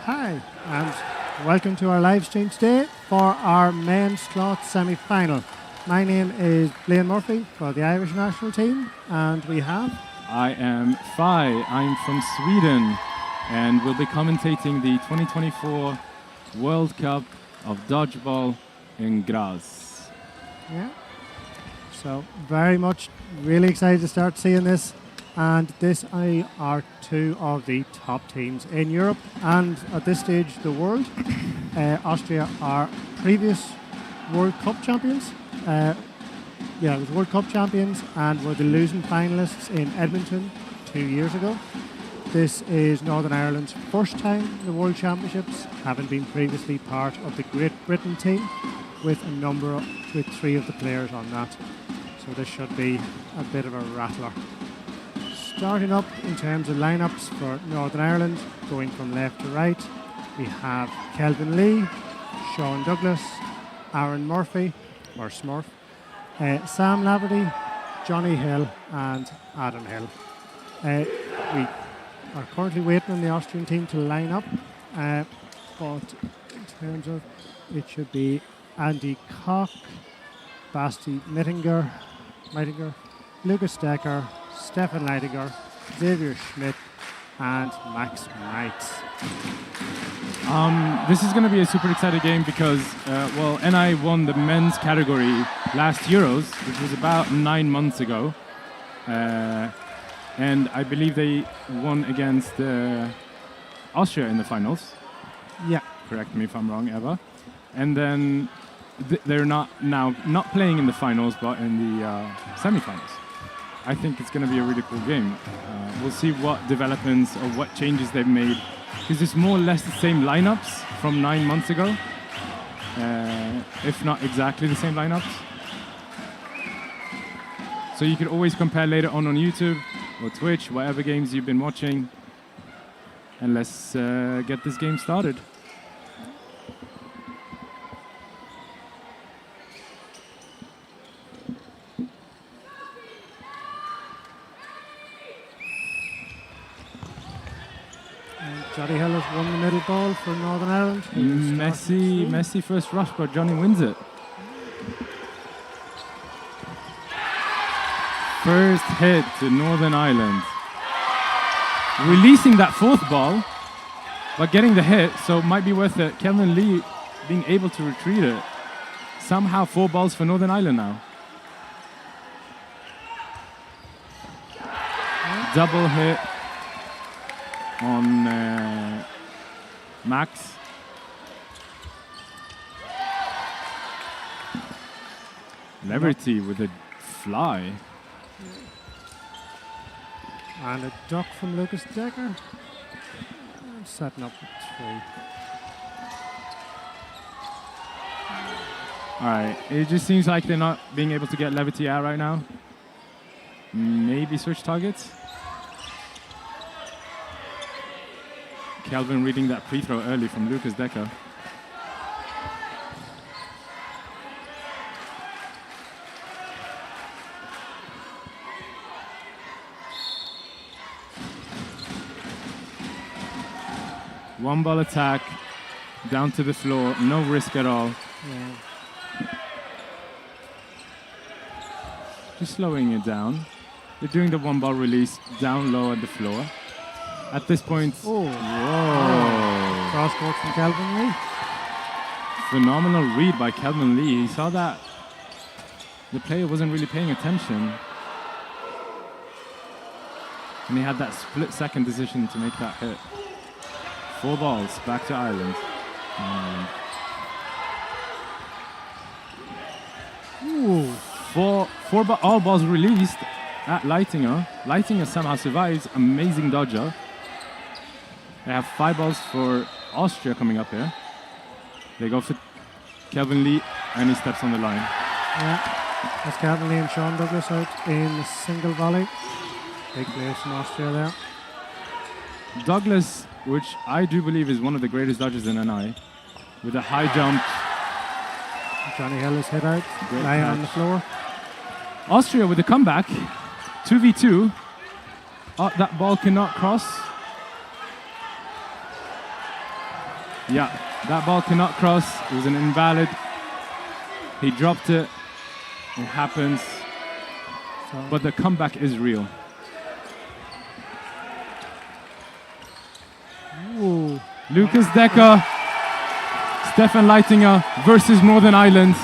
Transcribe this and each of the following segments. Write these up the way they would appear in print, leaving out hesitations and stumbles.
Hi, and welcome to our live stream today for our men's cloth semi-final. My name is Blaine Murphy for the Irish national team, and we have... I am Fi. I'm from Sweden, and we'll be commentating the 2024 World Cup of Dodgeball in Graz. Yeah. So very much really excited to start seeing this. And this are two of the top teams in Europe and at this stage the world. Austria are previous World Cup champions. It was World Cup champions and were the losing finalists in Edmonton 2 years ago. This is Northern Ireland's first time in the World Championships, having been previously part of the Great Britain team with three of the players on that. So this should be a bit of a rattler. Starting up in terms of lineups for Northern Ireland, going from left to right, we have Kelvin Lee, Sean Douglas, Aaron Murphy, or Smurf, Sam Laverty, Johnny Hill and Adam Hill. We are currently waiting on the Austrian team to line up, but in terms of it should be Andy Koch, Basti Mittinger, Lucas Decker, Stefan Leidiger, Xavier Schmidt, and Max Meitz. This is going to be a super exciting game because, NI won the men's category last Euros, which was about 9 months ago. And I believe they won against Austria in the finals. Yeah. Correct me if I'm wrong, Eva. And then they're not playing in the finals, but in the semi-finals. I think it's going to be a really cool game. We'll see what developments or what changes they've made. Because it's more or less the same lineups from 9 months ago. If not exactly the same lineups. So you can always compare later on YouTube or Twitch, whatever games you've been watching. And let's get this game started. Johnny Hill has won the middle ball for Northern Ireland. Messi first rush, but Johnny wins it. First hit to Northern Ireland. Releasing that fourth ball, but getting the hit, so it might be worth it. Kelvin Lee being able to retrieve it. Somehow 4 balls for Northern Ireland now. Double hit on Max. Leverty with a fly. And a duck from Lucas Decker. And setting up with 3. Alright, it just seems like they're not being able to get Leverty out right now. Maybe switch targets. Kelvin reading that pre-throw early from Lucas Decker. One ball attack, down to the floor, no risk at all. Yeah. Just slowing it down. They're doing the 1 ball release down low at the floor. At this point, whoa! Cross court from Kelvin Lee. Phenomenal read by Kelvin Lee. He saw that the player wasn't really paying attention. And he had that split-second decision to make that hit. 4 balls, back to Ireland. All balls released at Leitinger. Leitinger somehow survives. Amazing dodger. They have 5 balls for Austria coming up here. They go for Kelvin Lee, and he steps on the line. Yeah, that's Kelvin Lee and Sean Douglas out in the single volley. Big place from Austria there. Douglas, which I do believe is one of the greatest dodgers in NI, with a high jump. Johnny Hill is hit out, lying on the floor. Austria with a comeback, 2v2. That ball cannot cross. Yeah, that ball cannot cross. It was an invalid. He dropped it. It happens. But the comeback is real. Ooh. Lucas Decker, Stefan Leitinger versus Northern Ireland.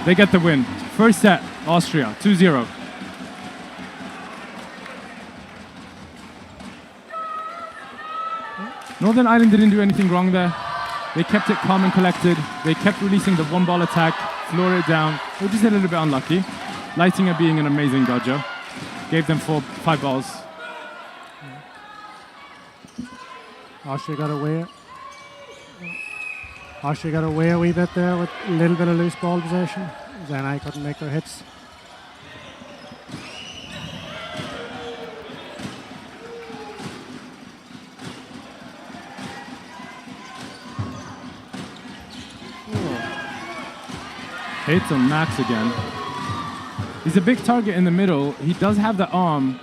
They get the win. First set, Austria, 2-0. Northern Ireland didn't do anything wrong there. They kept it calm and collected. They kept releasing the one ball attack, floor it down. They were just a little bit unlucky. Leitinger being an amazing dodger. Gave them 5 balls. Austria got away. Austria got away a wee bit there with a little bit of loose ball possession. Then I couldn't make their hits. Hits on Max again. He's a big target in the middle. He does have the arm.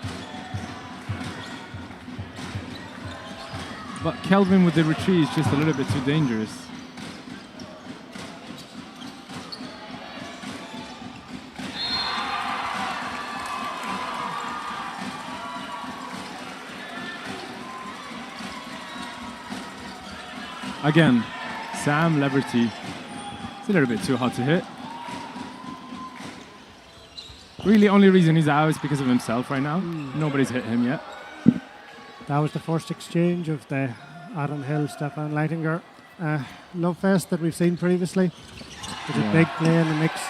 But Kelvin with the retreat is just a little bit too dangerous. Again, Sam Leverty. It's a little bit too hard to hit. Really, only reason he's out is because of himself right now. Nobody's hit him yet. That was the first exchange of the Adam Hill, Stefan Leitinger love fest that we've seen previously. It was a big play in the mixed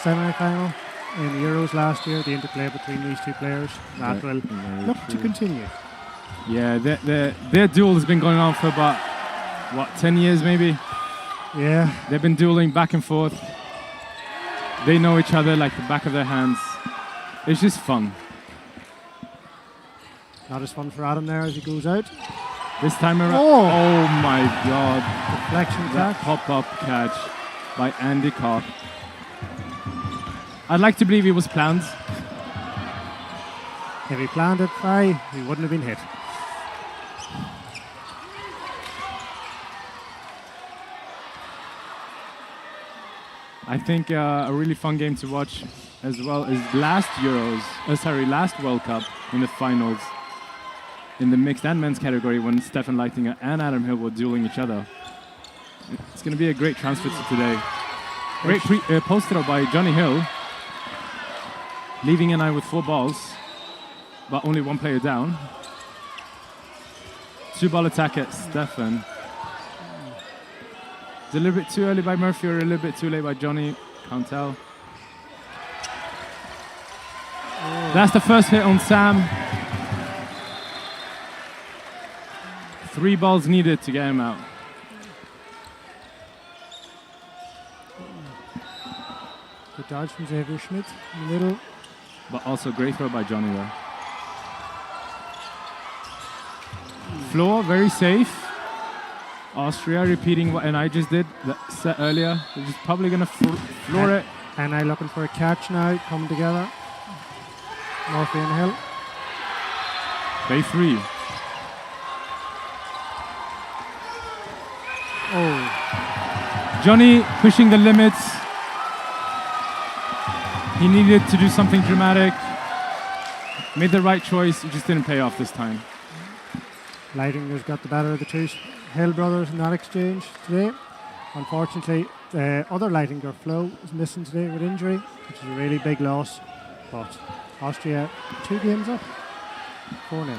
semi-final in the Euros last year, the interplay between these two players. That will look to continue. Yeah, their duel has been going on for about, 10 years maybe? Yeah. They've been dueling back and forth. They know each other like the back of their hands. It's just fun. Not as fun for Adam there as he goes out. This time around, oh my God. Deflection that pop-up catch by Andy Koch. I'd like to believe it was planned. If he planned it, he wouldn't have been hit. I think a really fun game to watch as well is last World Cup in the finals in the mixed and men's category when Stefan Leitinger and Adam Hill were dueling each other. It's going to be a great transfer to today. Great post throw by Johnny Hill, leaving an eye with 4 balls, but only 1 player down. 2-ball attack at Stefan. It's a little bit too early by Murphy or a little bit too late by Johnny. Can't tell. That's the first hit on Sam. 3 balls needed to get him out. Good dodge from Xavier Schmidt in the middle. But also great throw by Johnny there. Floor, very safe. Austria repeating what NI just did that set earlier. They're just probably going to floor it. NI looking for a catch now, coming together. Murphy and Hill. Play 3. Oh. Johnny pushing the limits. He needed to do something dramatic. Made the right choice. It just didn't pay off this time. Leitinger's got the better of the two Hill brothers in that exchange today. Unfortunately, the other Leitinger, Flo, is missing today with injury, which is a really big loss. But Austria 2 games up, 4-0.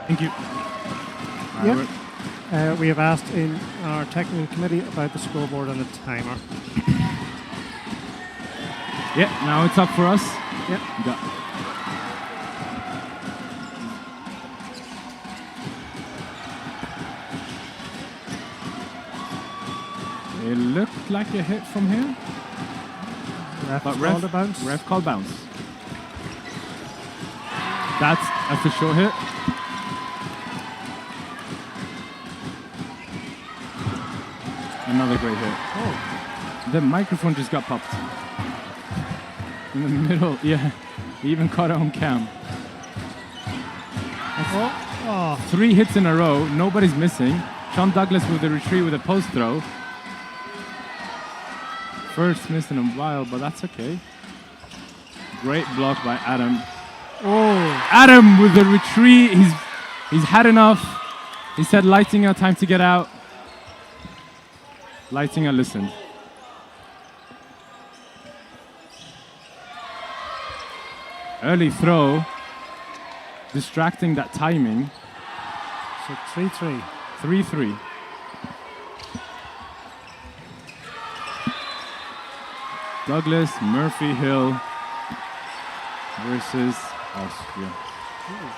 Thank you. Yeah. We have asked in our technical committee about the scoreboard and the timer. Yeah, now it's up for us. Yeah. It looked like a hit from here. Called a bounce. Ref called bounce. That's official hit. Another great hit. Oh. The microphone just got popped. In the middle, yeah. He even caught it on cam. Oh. 3 hits in a row, nobody's missing. Sean Douglas with the retreat with a post throw. First miss in a while, but that's okay. Great block by Adam. Oh. Adam with the retreat. He's had enough. He said, Lighting time to get out. Lighting listened. Early throw, distracting that timing. So 3-3. 3-3. Douglas, Murphy, Hill versus Austria. Ooh.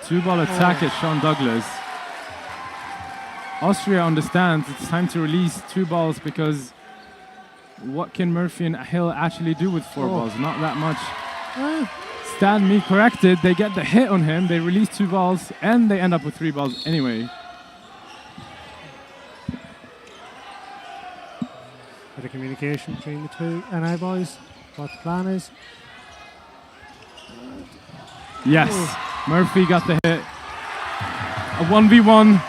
Two-ball attack at Sean Douglas. Austria understands it's time to release 2 balls because what can Murphy and Hill actually do with 4 balls? Not that much. Stand me corrected. They get the hit on him. They release 2 balls and they end up with 3 balls anyway. Bit of communication between the two NI boys. What the plan is. Yes, Murphy got the hit. A 1v1.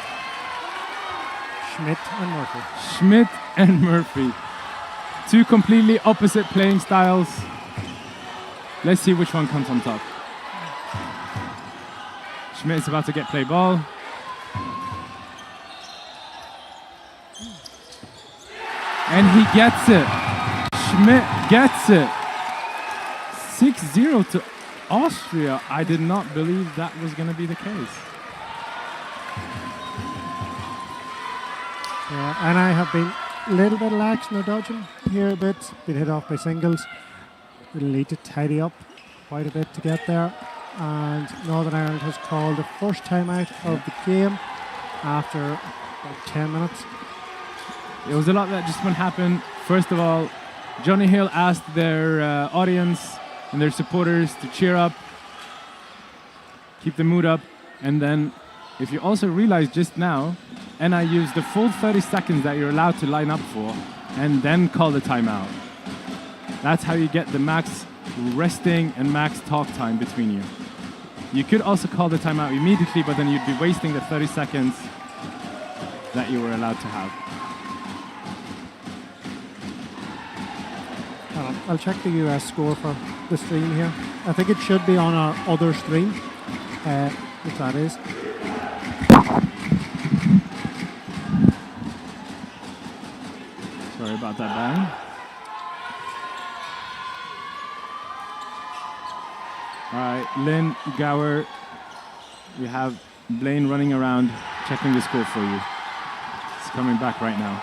Schmidt and Murphy. Schmidt and Murphy. 2 completely opposite playing styles. Let's see which one comes on top. Schmidt is about to get play ball. And he gets it. Schmidt gets it. 6-0 to Austria. I did not believe that was going to be the case. Yeah, and I have been a little bit lax in the dodging here a bit. Been hit off by singles. We'll need to tidy up quite a bit to get there. And Northern Ireland has called the first time out of the game after about 10 minutes. It was a lot that just went happen. First of all, Johnny Hill asked their audience and their supporters to cheer up, keep the mood up, and then if you also realize just now, NI used the full 30 seconds that you're allowed to line up for and then call the timeout. That's how you get the max resting and max talk time between you. You could also call the timeout immediately, but then you'd be wasting the 30 seconds that you were allowed to have. I'll check the US score for the stream here. I think it should be on our other stream, if that is. Sorry about that bang. All right, Lynn, Gower, we have Blaine running around checking the score for you. It's coming back right now.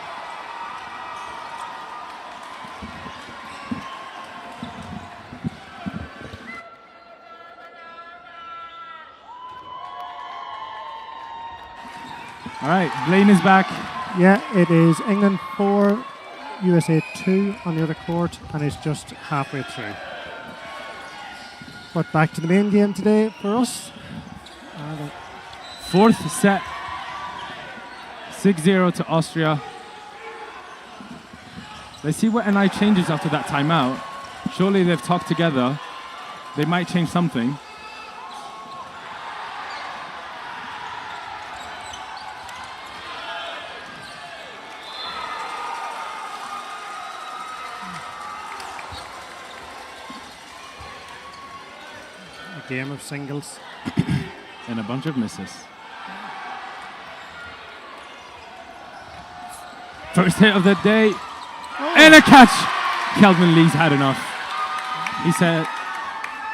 All right, Blaine is back. Yeah, it is England 4, USA 2 on the other court, and it's just halfway through. But back to the main game today for us. 4th set, 6-0 to Austria. Let's see what NI changes after that timeout. Surely they've talked together. They might change something. Game of singles. And a bunch of misses. First hit of the day. And a catch! Kelvin Lee's had enough. He said,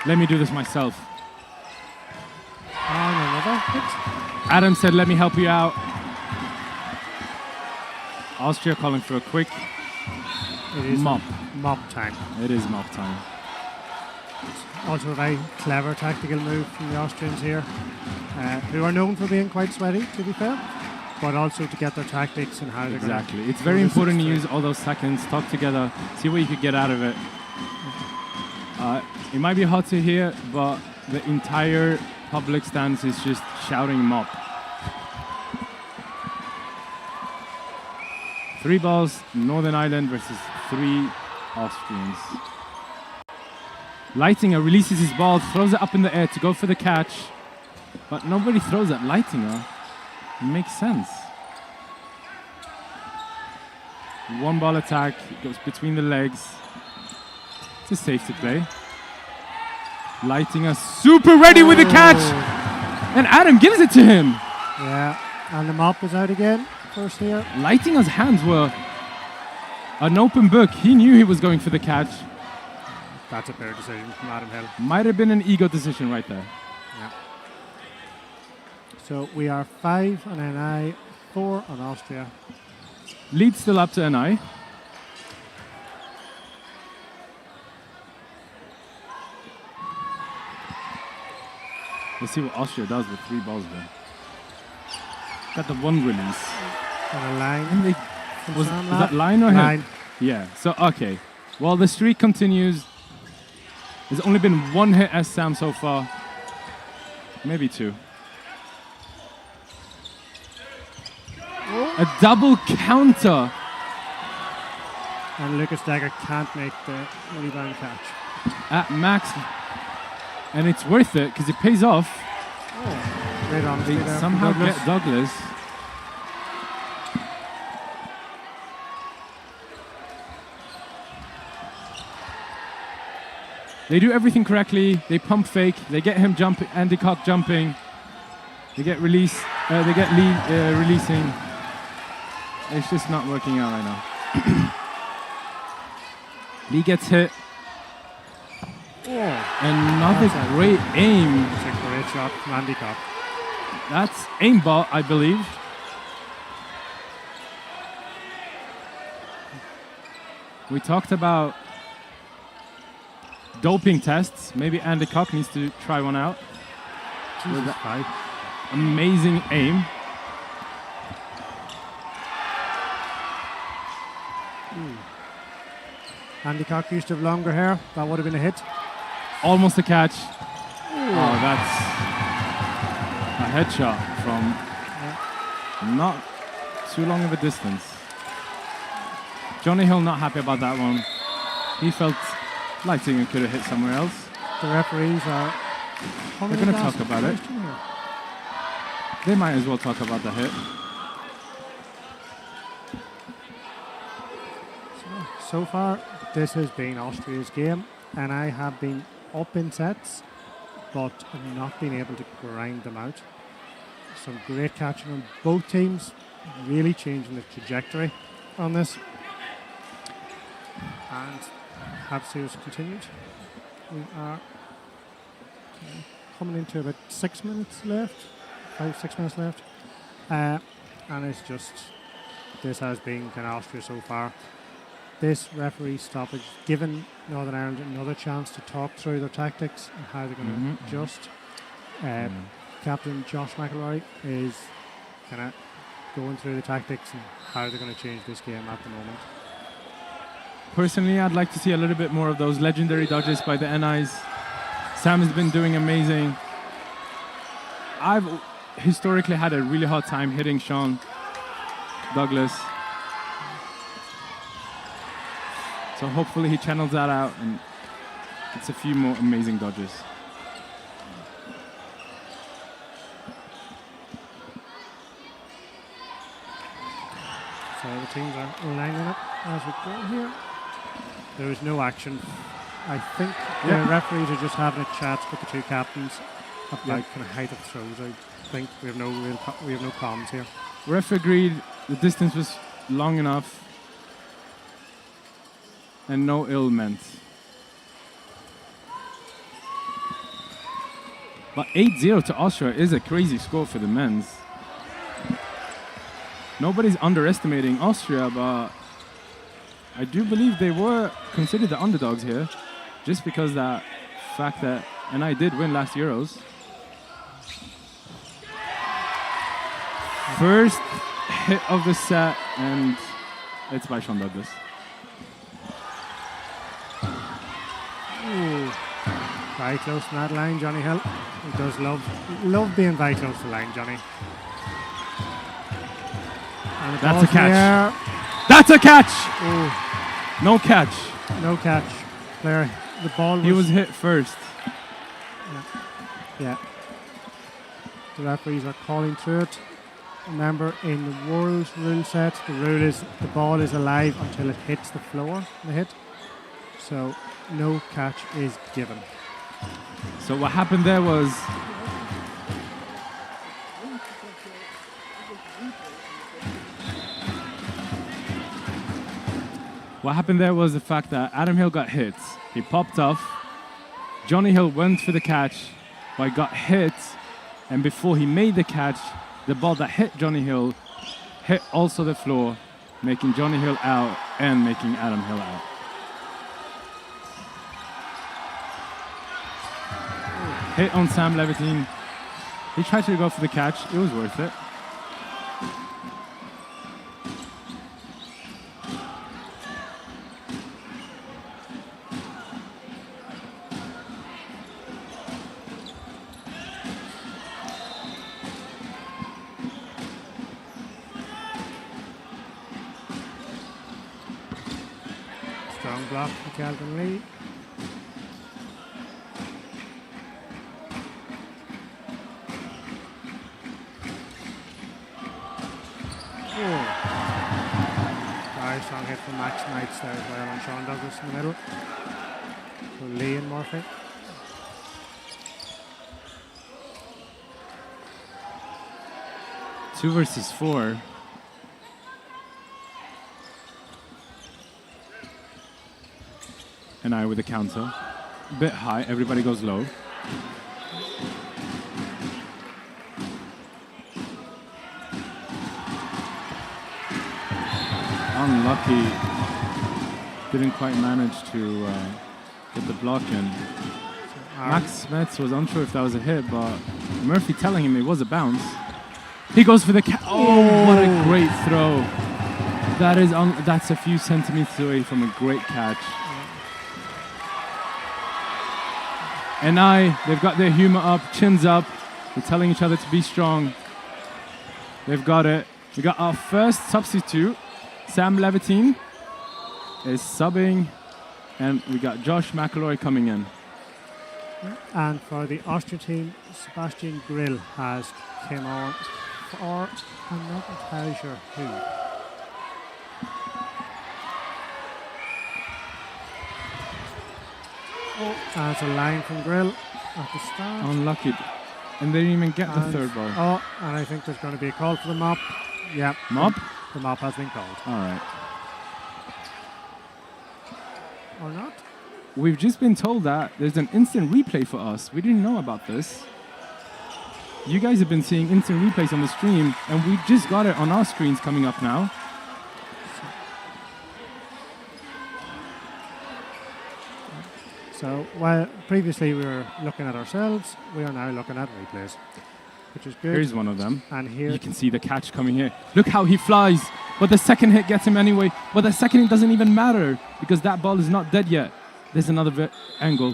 let me do this myself. And another hit. Adam said, let me help you out. Austria calling for a quick mop. Mop time. It is mop time. Also a very clever tactical move from the Austrians here, who are known for being quite sweaty, to be fair, but also to get their tactics and how they're going to... Exactly. It's very important to use all those seconds, talk together, see what you could get out of it. It might be hard to hear, but the entire public stance is just shouting him up. 3 balls, Northern Ireland versus 3 Austrians. Leitinger releases his ball, throws it up in the air to go for the catch, but nobody throws at Leitinger. It makes sense. 1 ball attack, goes between the legs. It's a safety play. Leitinger super ready with the catch, and Adam gives it to him. Yeah, and the mop is out again. First here. Leitinger's hands were an open book. He knew he was going for the catch. That's a fair decision from Adam Hill. Might have been an ego decision right there. Yeah. So we are 5 on NI, 4 on Austria. Lead still up to NI. Let's see what Austria does with 3 balls then. Got the 1 release. On a line. And was that line or line? hit? Yeah, so okay. Well, the streak continues. There's only been 1 hit as Sam so far. Maybe 2. A double counter. And Lucas Dagger can't make the rebound catch. At max. And it's worth it because it pays off. Oh, great honesty They there somehow from Douglas. get Douglas. They do everything correctly. They pump fake. They get him jumping. Andy Cock jumping. They get release. They get lead releasing. It's just not working out right now. Lee gets hit. Oh, Another great aim. it's a great shot from Andy Cock. That's aimbot, I believe. We talked about doping tests. Maybe Andy Cock needs to try one out. Jesus, With five. amazing aim. Andy Cock used to have longer hair. That would have been a hit. Almost a catch. Oh, that's a headshot from not too long of a distance. Johnny Hill not happy about that one. He felt Leitinger could have hit somewhere else. The referees are... They're going to talk about it. They might as well talk about the hit. So far, this has been Austria's game, and I have been up in sets, but have not been able to grind them out. Some great catching on both teams, really changing the trajectory on this. And have series continued. We are coming into about 6 minutes left, 5-6 minutes left, and it's just, this has been kind of Austria so far. This referee stoppage given Northern Ireland another chance to talk through their tactics and how they're going to adjust. Captain Josh McElroy is kind of going through the tactics and how they're going to change this game at the moment. Personally, I'd like to see a little bit more of those legendary dodges by the NIs. Sam has been doing amazing. I've historically had a really hard time hitting Sean Douglas. So hopefully he channels that out and gets a few more amazing dodges. So the teams are lining up as we go here. There is no action. I think the referees are just having a chat with the two captains about kind of height of throws. I think we have no comms here. Ref agreed the distance was long enough and no ill meant. But 8-0 to Austria is a crazy score for the men's. Nobody's underestimating Austria, but I do believe they were considered the underdogs here, just because that fact that, and I did win last Euros. First hit of the set, and it's by Sean Douglas. Ooh. Very close to that line, Johnny Hill. He does love being very close to the line, Johnny. And That's a catch. That's a catch! Oh. No catch. No catch. Player, the ball was... He was hit first. Yeah. The referees are calling through it. Remember, in the world rule set, the rule is the ball is alive until it hits the floor, the hit. So no catch is given. So what happened there was the fact that Adam Hill got hit. He popped off. Johnny Hill went for the catch, but got hit. And before he made the catch, the ball that hit Johnny Hill hit also the floor, making Johnny Hill out and making Adam Hill out. Hit on Sam Levitine. He tried to go for the catch. It was worth it. Strong block for Calvin Lee. Very strong hit from Max Knights there as well on Sean Douglas in the middle. So Lee and Murphy. Two versus four. And I with the counter. A bit high, everybody goes low. Unlucky. Didn't quite manage to get the block in. Max Smets was unsure if that was a hit, but Murphy telling him it was a bounce. He goes for the oh, what a great throw. That is that's a few centimeters away from a great catch. And they've got their humor up, chins up. They're telling each other to be strong. They've got it. We got our first substitute. Sam Levitine is subbing, and we got Josh McElroy coming in. And for the Austria team, Sebastian Grill has came on for, I'm not entirely sure who. Oh, that's a line from Grill at the start. Unlucky. And they didn't even get the third ball. Oh, and I think there's going to be a call for the mop. Yeah. Mop? The mop has been called. All right. Or not? We've just been told that there's an instant replay for us. We didn't know about this. You guys have been seeing instant replays on the stream, and we just got it on our screens coming up now. So, while previously we were looking at ourselves, we are now looking at replays, which is good. Here's one of them. And here you can see the catch coming here. Look how he flies, but the second hit gets him anyway. But the second hit doesn't even matter because that ball is not dead yet. There's another angle.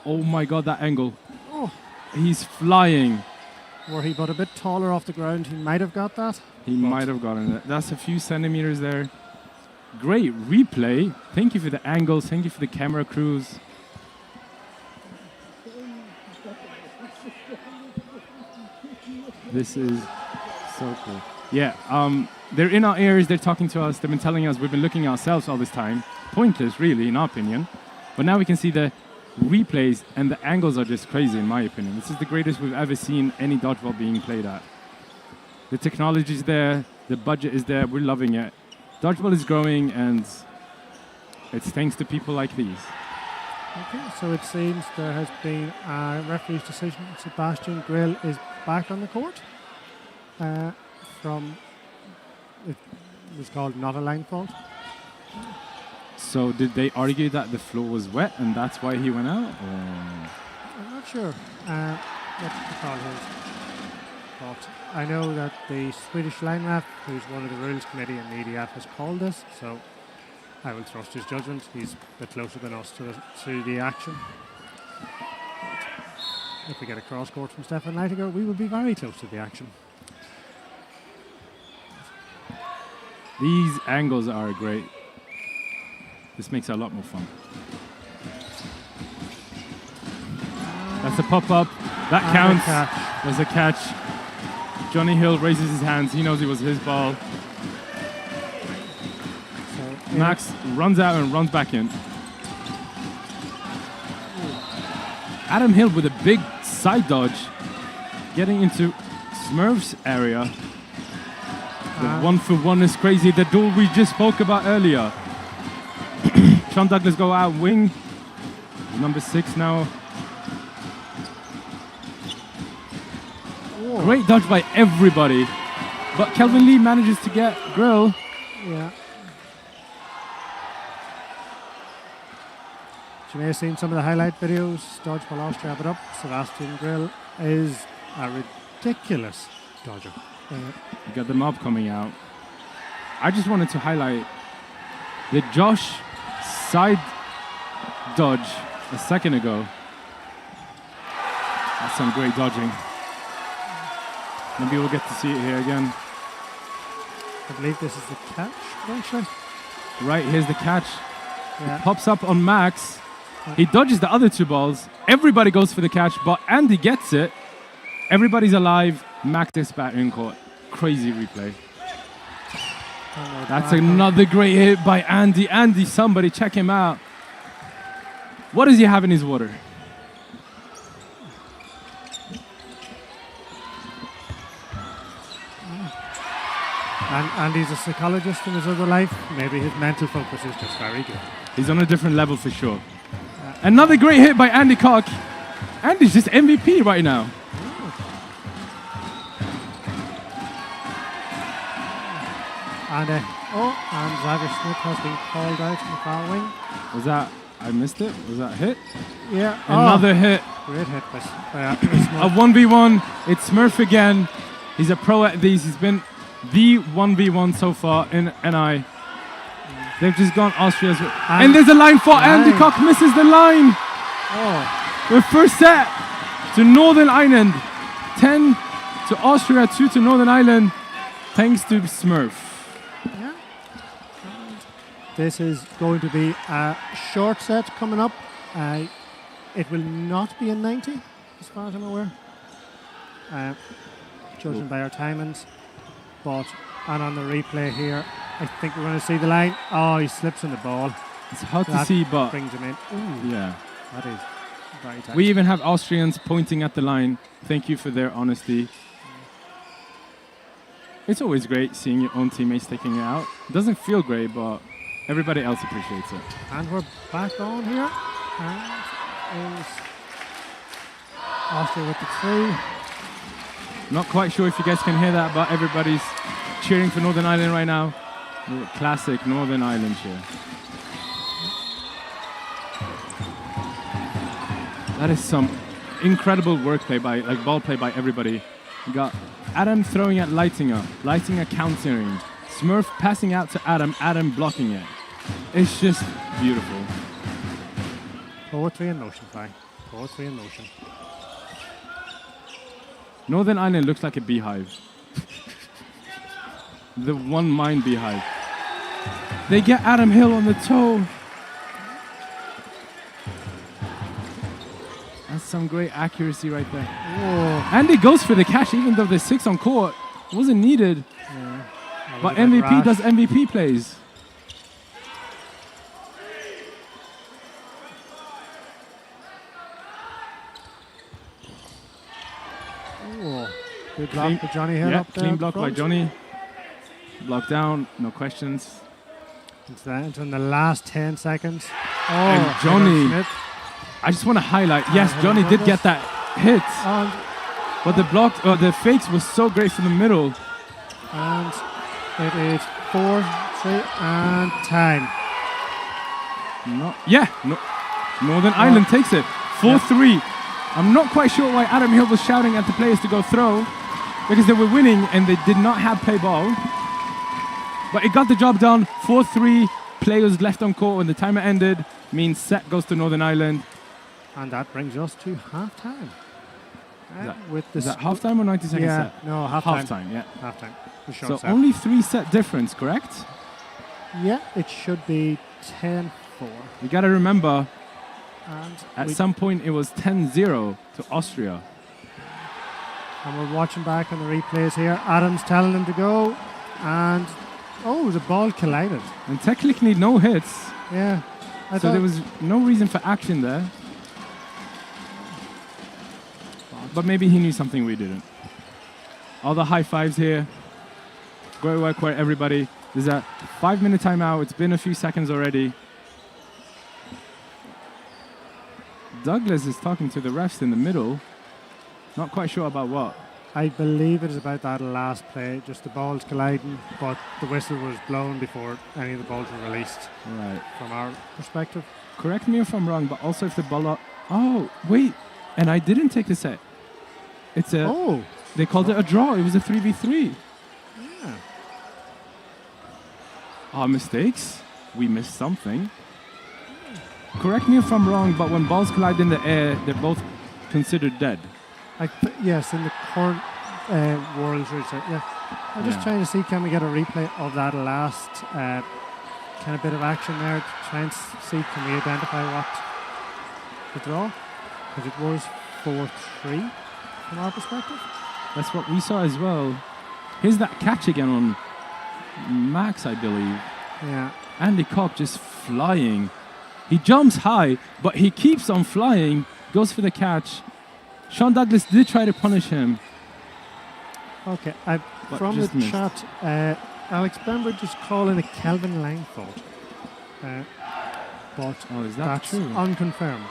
Oh my God, that angle. Oh. He's flying. Were he but a bit taller off the ground, he might have got that. He might have gotten it. That's a few centimeters there. Great replay. Thank you for the angles. Thank you for the camera crews. This is so cool. Yeah, they're in our ears. They're talking to us. They've been telling us. We've been looking at ourselves all this time. Pointless, really, in our opinion. But now we can see the replays, and the angles are just crazy, in my opinion. This is the greatest we've ever seen any dodgeball being played at. The technology is there. The budget is there. We're loving it. Dodgeball is growing, and it's thanks to people like these. Okay, so it seems there has been a referee's decision. Sebastian Grill is back on the court from, it was called not a line fault. So did they argue that the floor was wet and that's why he went out? Or? I'm not sure what the call is. But I know that the Swedish line ref, who's one of the rules committee in the EDF, has called this, so I will trust his judgment. He's a bit closer than us to the action. if we get a cross court from Stefan Leitiger, we will be very close to the action. These angles are great. This makes it a lot more fun. That's a pop-up. That counts. There's a catch. Johnny Hill raises his hands. He knows it was his ball. So Max runs out and runs back in. Adam Hill with a big side dodge, getting into Smurf's area. The 1-for-1 is crazy. The duel we just spoke about earlier. Sean Douglas go out wing. Number 6 now. Whoa. Great dodge by everybody. But Kelvin Lee manages to get Grill. Yeah. You may have seen some of the highlight videos. Dodgeball Austria have it up. Sebastian Grill is a ridiculous dodger. You got the mob coming out. I just wanted to highlight the Josh side dodge a second ago. That's some great dodging. Maybe we'll get to see it here again. I believe this is the catch, actually. Right, here's the catch. Yeah. It pops up on Max. He dodges the other 2 balls. Everybody goes for the catch, but Andy gets it. Everybody's alive. Max is back in court. Crazy replay. That's another great hit by Andy. Andy, somebody check him out. What does he have in his water? And Andy's a psychologist in his other life. Maybe his mental focus is just very good. He's on a different level for sure. Another great hit by Andy Koch. Andy's just MVP right now. And Xavier Smith has been called out from the far wing. Was that, I missed it? Was that a hit? Yeah. Another hit. Great hit by A 1v1. It's Smurf again. He's a pro at these. He's been the 1v1 so far in NI. They've just gone Austria's. And there's a line for Andy Koch. Misses the line. We're first set to Northern Ireland. 10 to Austria, 2 to Northern Ireland. Thanks to Smurf. Yeah. This is going to be a short set coming up. It will not be a 90, as far as I'm aware. Judging by our timings. And on the replay here, I think we're going to see the line. Oh, he slips on the ball. It's hard to see, but brings him in. Ooh, yeah, that is very tight. We even have Austrians pointing at the line. Thank you for their honesty. It's always great seeing your own teammates taking it out. It doesn't feel great, but everybody else appreciates it. And we're back on here. And is Austria with the 3. Not quite sure if you guys can hear that, but everybody's cheering for Northern Ireland right now. Classic Northern Ireland cheer. That is some incredible work play by, ball play by everybody. You got Adam throwing at Leitinger, Leitinger countering, Smurf passing out to Adam, Adam blocking it. It's just beautiful. 4-3 in motion, fine. 4-3 in motion. Northern Ireland looks like a beehive. The one mind beehive. They get Adam Hill on the toe. That's some great accuracy right there. Whoa. Andy goes for the catch even though there's 6 on court. Wasn't needed. Yeah. But MVP does MVP plays. Good block by Johnny Hill up there. Clean block by Johnny. Block down, no questions. It's in the last 10 seconds. And Johnny, I just want to highlight, yes, Johnny did get that hit. But the block, the fakes was so great from the middle. And it is 4-3 and time. Northern Ireland takes it. 4-3. I'm not quite sure why Adam Hill was shouting at the players to go throw, because they were winning and they did not have play ball. But it got the job done. 4-3, players left on court when the timer ended, means set goes to Northern Ireland. And that brings us to half-time. Is that halftime or 90-second set? Yeah, no, halftime. Halftime, yeah. Halftime. The short So set. only 3-set difference, correct? Yeah, it should be 10-4. You got to remember, And at some point it was 10-0 to Austria. And we're watching back on the replays here. Adam's telling him to go. And, oh, the ball collided. And technically no hits. Yeah. So there was no reason for action there. But maybe he knew something we didn't. All the high fives here. Great work, everybody. There's a 5-minute timeout. It's been a few seconds already. Douglas is talking to the refs in the middle. Not quite sure about what. I believe it is about that last play. Just the balls colliding, but the whistle was blown before any of the balls were released. Right. From our perspective. Correct me if I'm wrong, but also if the ball... Oh, wait. And I didn't take the set. It's a... Oh. They called it a draw. It was a 3v3. Yeah. Our mistakes. We missed something. Correct me if I'm wrong, but when balls collide in the air, they're both considered dead. Yes, in the current World Research. Yeah. I'm just trying to see, can we get a replay of that last kind of bit of action there to try and see, can we identify what the draw? Because it was 4-3 from our perspective. That's what we saw as well. Here's that catch again on Max, I believe. Yeah. Andy Kopp just flying. He jumps high, but he keeps on flying, goes for the catch. Sean Douglas did try to punish him. Okay, from the chat, Alex Bembridge is calling a Kelvin line fault. But is that's true? Unconfirmed.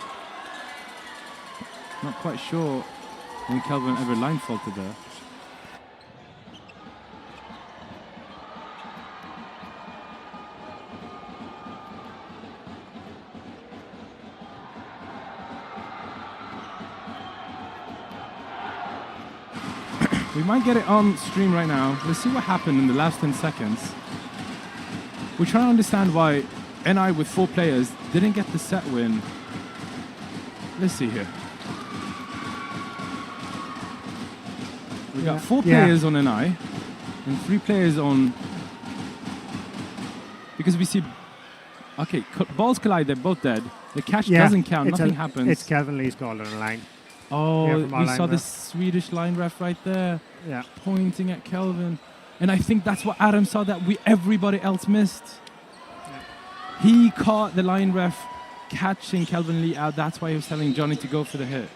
Not quite sure when Kelvin ever line faulted there. We might get it on stream right now. Let's see what happened in the last 10 seconds. We're trying to understand why NI with 4 players didn't get the set win. Let's see here. We got 4 players on NI and 3 players on... Because we see... Okay, balls collide, they're both dead. The catch doesn't count, nothing happens. It's Kelvin Lee's called on a line. Oh, we saw the Swedish line ref right there, pointing at Kelvin. And I think that's what Adam saw that everybody else missed. Yeah. He caught the line ref catching Kelvin Lee out. That's why he was telling Johnny to go for the hit.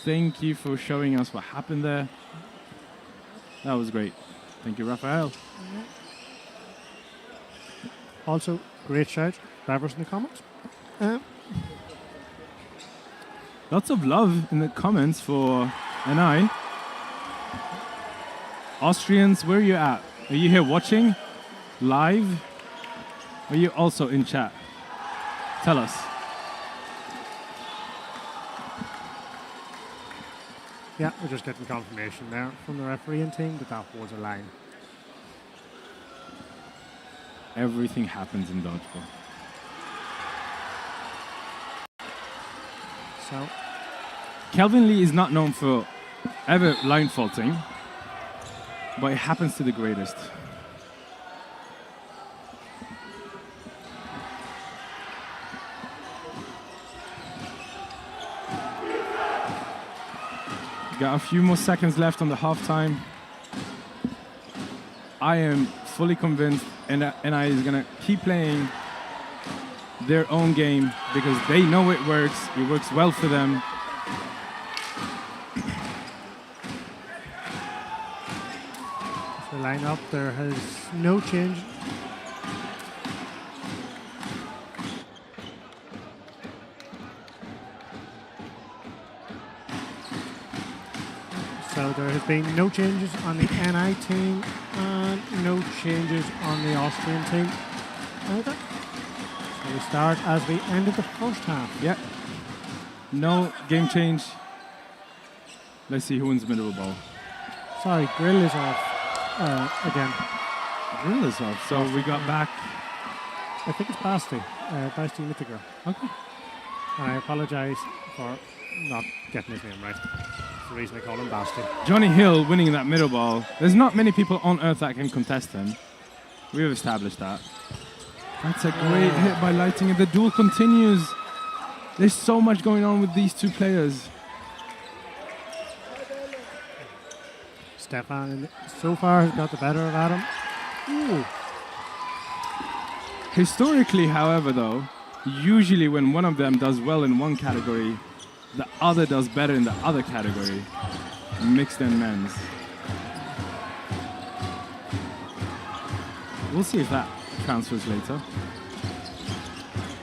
Thank you for showing us what happened there. That was great. Thank you, Raphael. Also, great shout. Bravers in the comments. Lots of love in the comments for NI. Austrians, where are you at? Are you here watching live? Are you also in chat? Tell us. Yeah, we're just getting confirmation there from the refereeing team that that was a line. Everything happens in dodgeball. So, Kelvin Lee is not known for ever line faulting, but it happens to the greatest. Got a few more seconds left on the halftime. I am fully convinced NI is going to keep playing their own game because they know it works. It works well for them. The lineup there has no change. So there has been no changes on the NI team and no changes on the Austrian team either. So we start as we ended the first half. Yep. No game change. Let's see who wins the middle of the ball. Sorry, Grill is off again. Grill is off. So we got back. I think it's Basti Mittiger. Okay. And I apologize for not getting his name right. That's the reason I call him Basti. Johnny Hill winning that middle ball. There's not many people on earth that can contest him. We've established that. That's a great hit by Lighting, and the duel continues. There's so much going on with these two players. Stefan so far has got the better of Adam. Ooh. Historically, however, though, usually when one of them does well in one category, the other does better in the other category, mixed and men's. We'll see if that transfers later.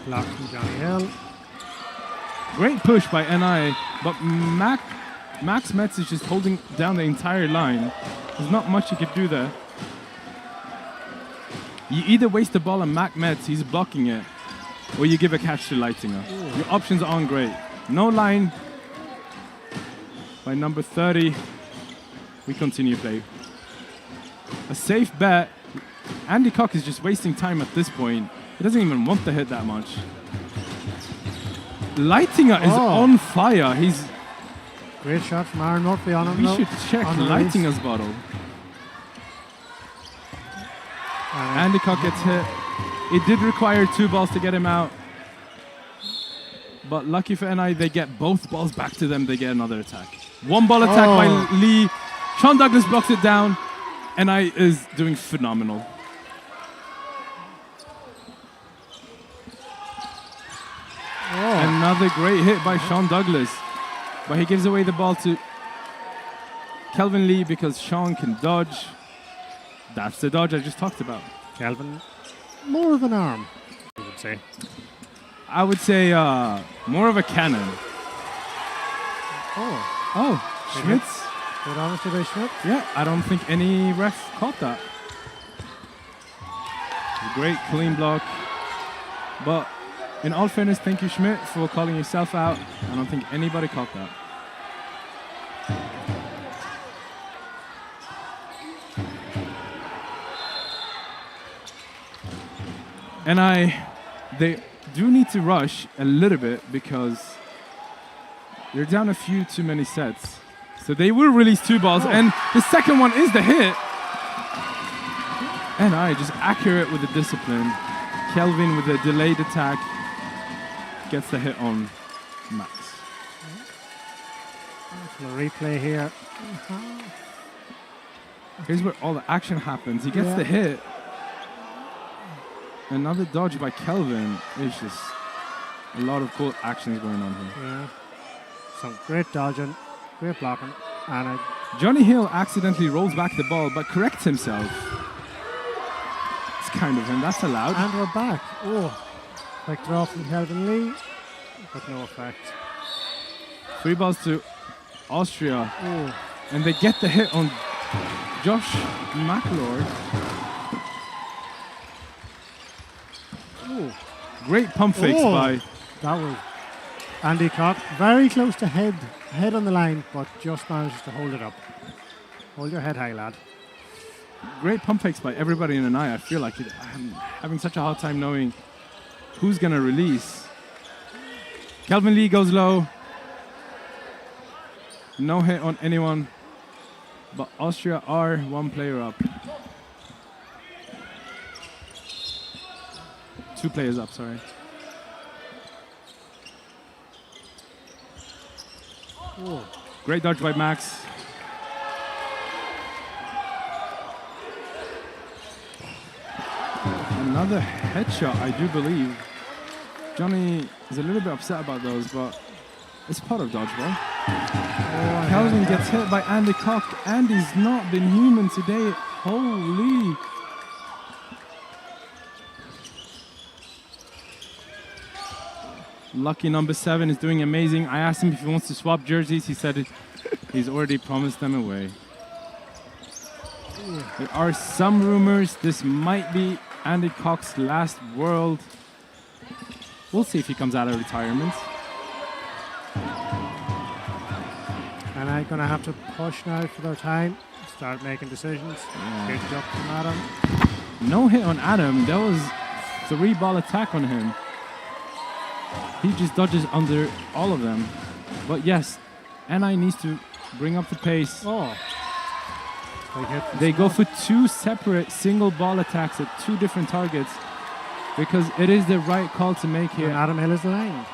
Block from Johnny Hill. Great push by NI, but Max Metz is just holding down the entire line. There's not much he could do there. You either waste the ball on Mac Metz, he's blocking it, or you give a catch to Leitinger. Your options aren't great. No line by number 30. We continue play. A safe bet. Andy Cock is just wasting time at this point. He doesn't even want to hit that much. Leitinger is on fire. He's great shot from Aaron Murphy on him. We should check Leitinger's bottle. Andy Cock gets hit. It did require 2 balls to get him out. But lucky for NI, they get both balls back to them. They get another attack. 1 ball attack by Lee. Sean Douglas blocks it down. NI is doing phenomenal. Another great hit by Sean Douglas. But he gives away the ball to Kelvin Lee because Sean can dodge. That's the dodge I just talked about. Kelvin, more of an arm, I would say. I would say more of a cannon. Schmitz. Good honesty by Schmidt. Yeah, I don't think any ref caught that. Great clean block. But in all fairness, thank you, Schmidt, for calling yourself out. I don't think anybody caught that. And they do need to rush a little bit because they're down a few too many sets. So they will release 2 balls, and the second one is the hit. And just accurate with the discipline. Kelvin with the delayed attack gets the hit on Max. The replay here. Here's where all the action happens. He gets the hit. Another dodge by Kelvin. It's just a lot of cool actions going on here. Yeah. Some great dodging, great blocking. And Johnny Hill accidentally rolls back the ball but corrects himself. It's kind of him. That's allowed. And we're back. Quick draw from Kelvin Lee, but no effect. 3 balls to Austria. And they get the hit on Josh McLeod. Great pump fakes by... That was Andy Cock. Very close to head on the line, but just managed to hold it up. Hold your head high, lad. Great pump fakes by everybody in an eye. I feel like I'm having such a hard time knowing who's going to release. Kelvin Lee goes low. No hit on anyone. But Austria are 1 player up. 2 players up, sorry. Great dodge by Max. Another headshot, I do believe. Johnny is a little bit upset about those, but it's part of dodgeball. Calvin gets hit by Andy Cock. Andy's not been human today. Holy. Lucky number 7 is doing amazing. I asked him if he wants to swap jerseys. He said he's already promised them away. There are some rumors this might be Andy Cock's last World. We'll see if he comes out of retirement. And I'm going to have to push now for their time. Start making decisions. Good job from Adam. No hit on Adam. That was 3 ball attack on him. He just dodges under all of them. But yes, NI needs to bring up the pace. Oh. They go for 2 separate single ball attacks at 2 different targets because it is the right call to make here. And Adam Hill is lined.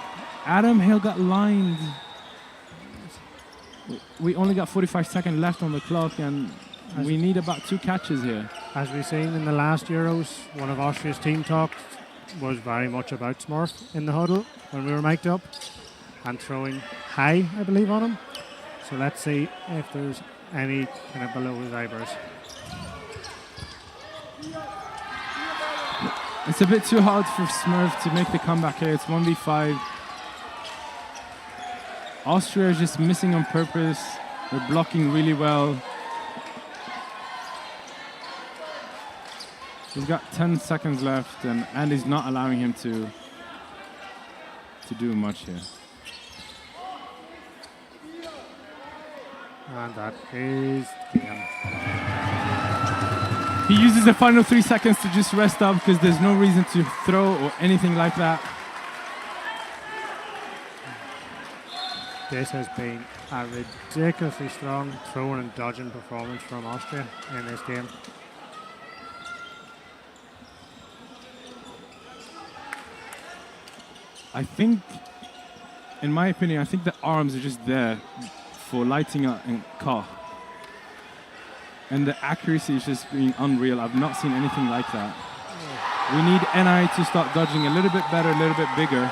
Adam Hill got lined. We only got 45 seconds left on the clock, and we need about 2 catches here. As we've seen in the last Euros, one of Austria's team talks was very much about Smurf in the huddle when we were mic'd up and throwing high, I believe, on him. So let's see if there's any kind of below his eyebrows. It's a bit too hard for Smurf to make the comeback here. It's 1v5. Austria is just missing on purpose. They're blocking really well. He's got 10 seconds left, and Andy's not allowing him to do much here. And that is game. He uses the final 3 seconds to just rest up because there's no reason to throw or anything like that. This has been a ridiculously strong throwing and dodging performance from Austria in this game. I think, in my opinion, I think the arms are just there for lighting up and Koch. And the accuracy is just being unreal. I've not seen anything like that. We need NI to start dodging a little bit better, a little bit bigger.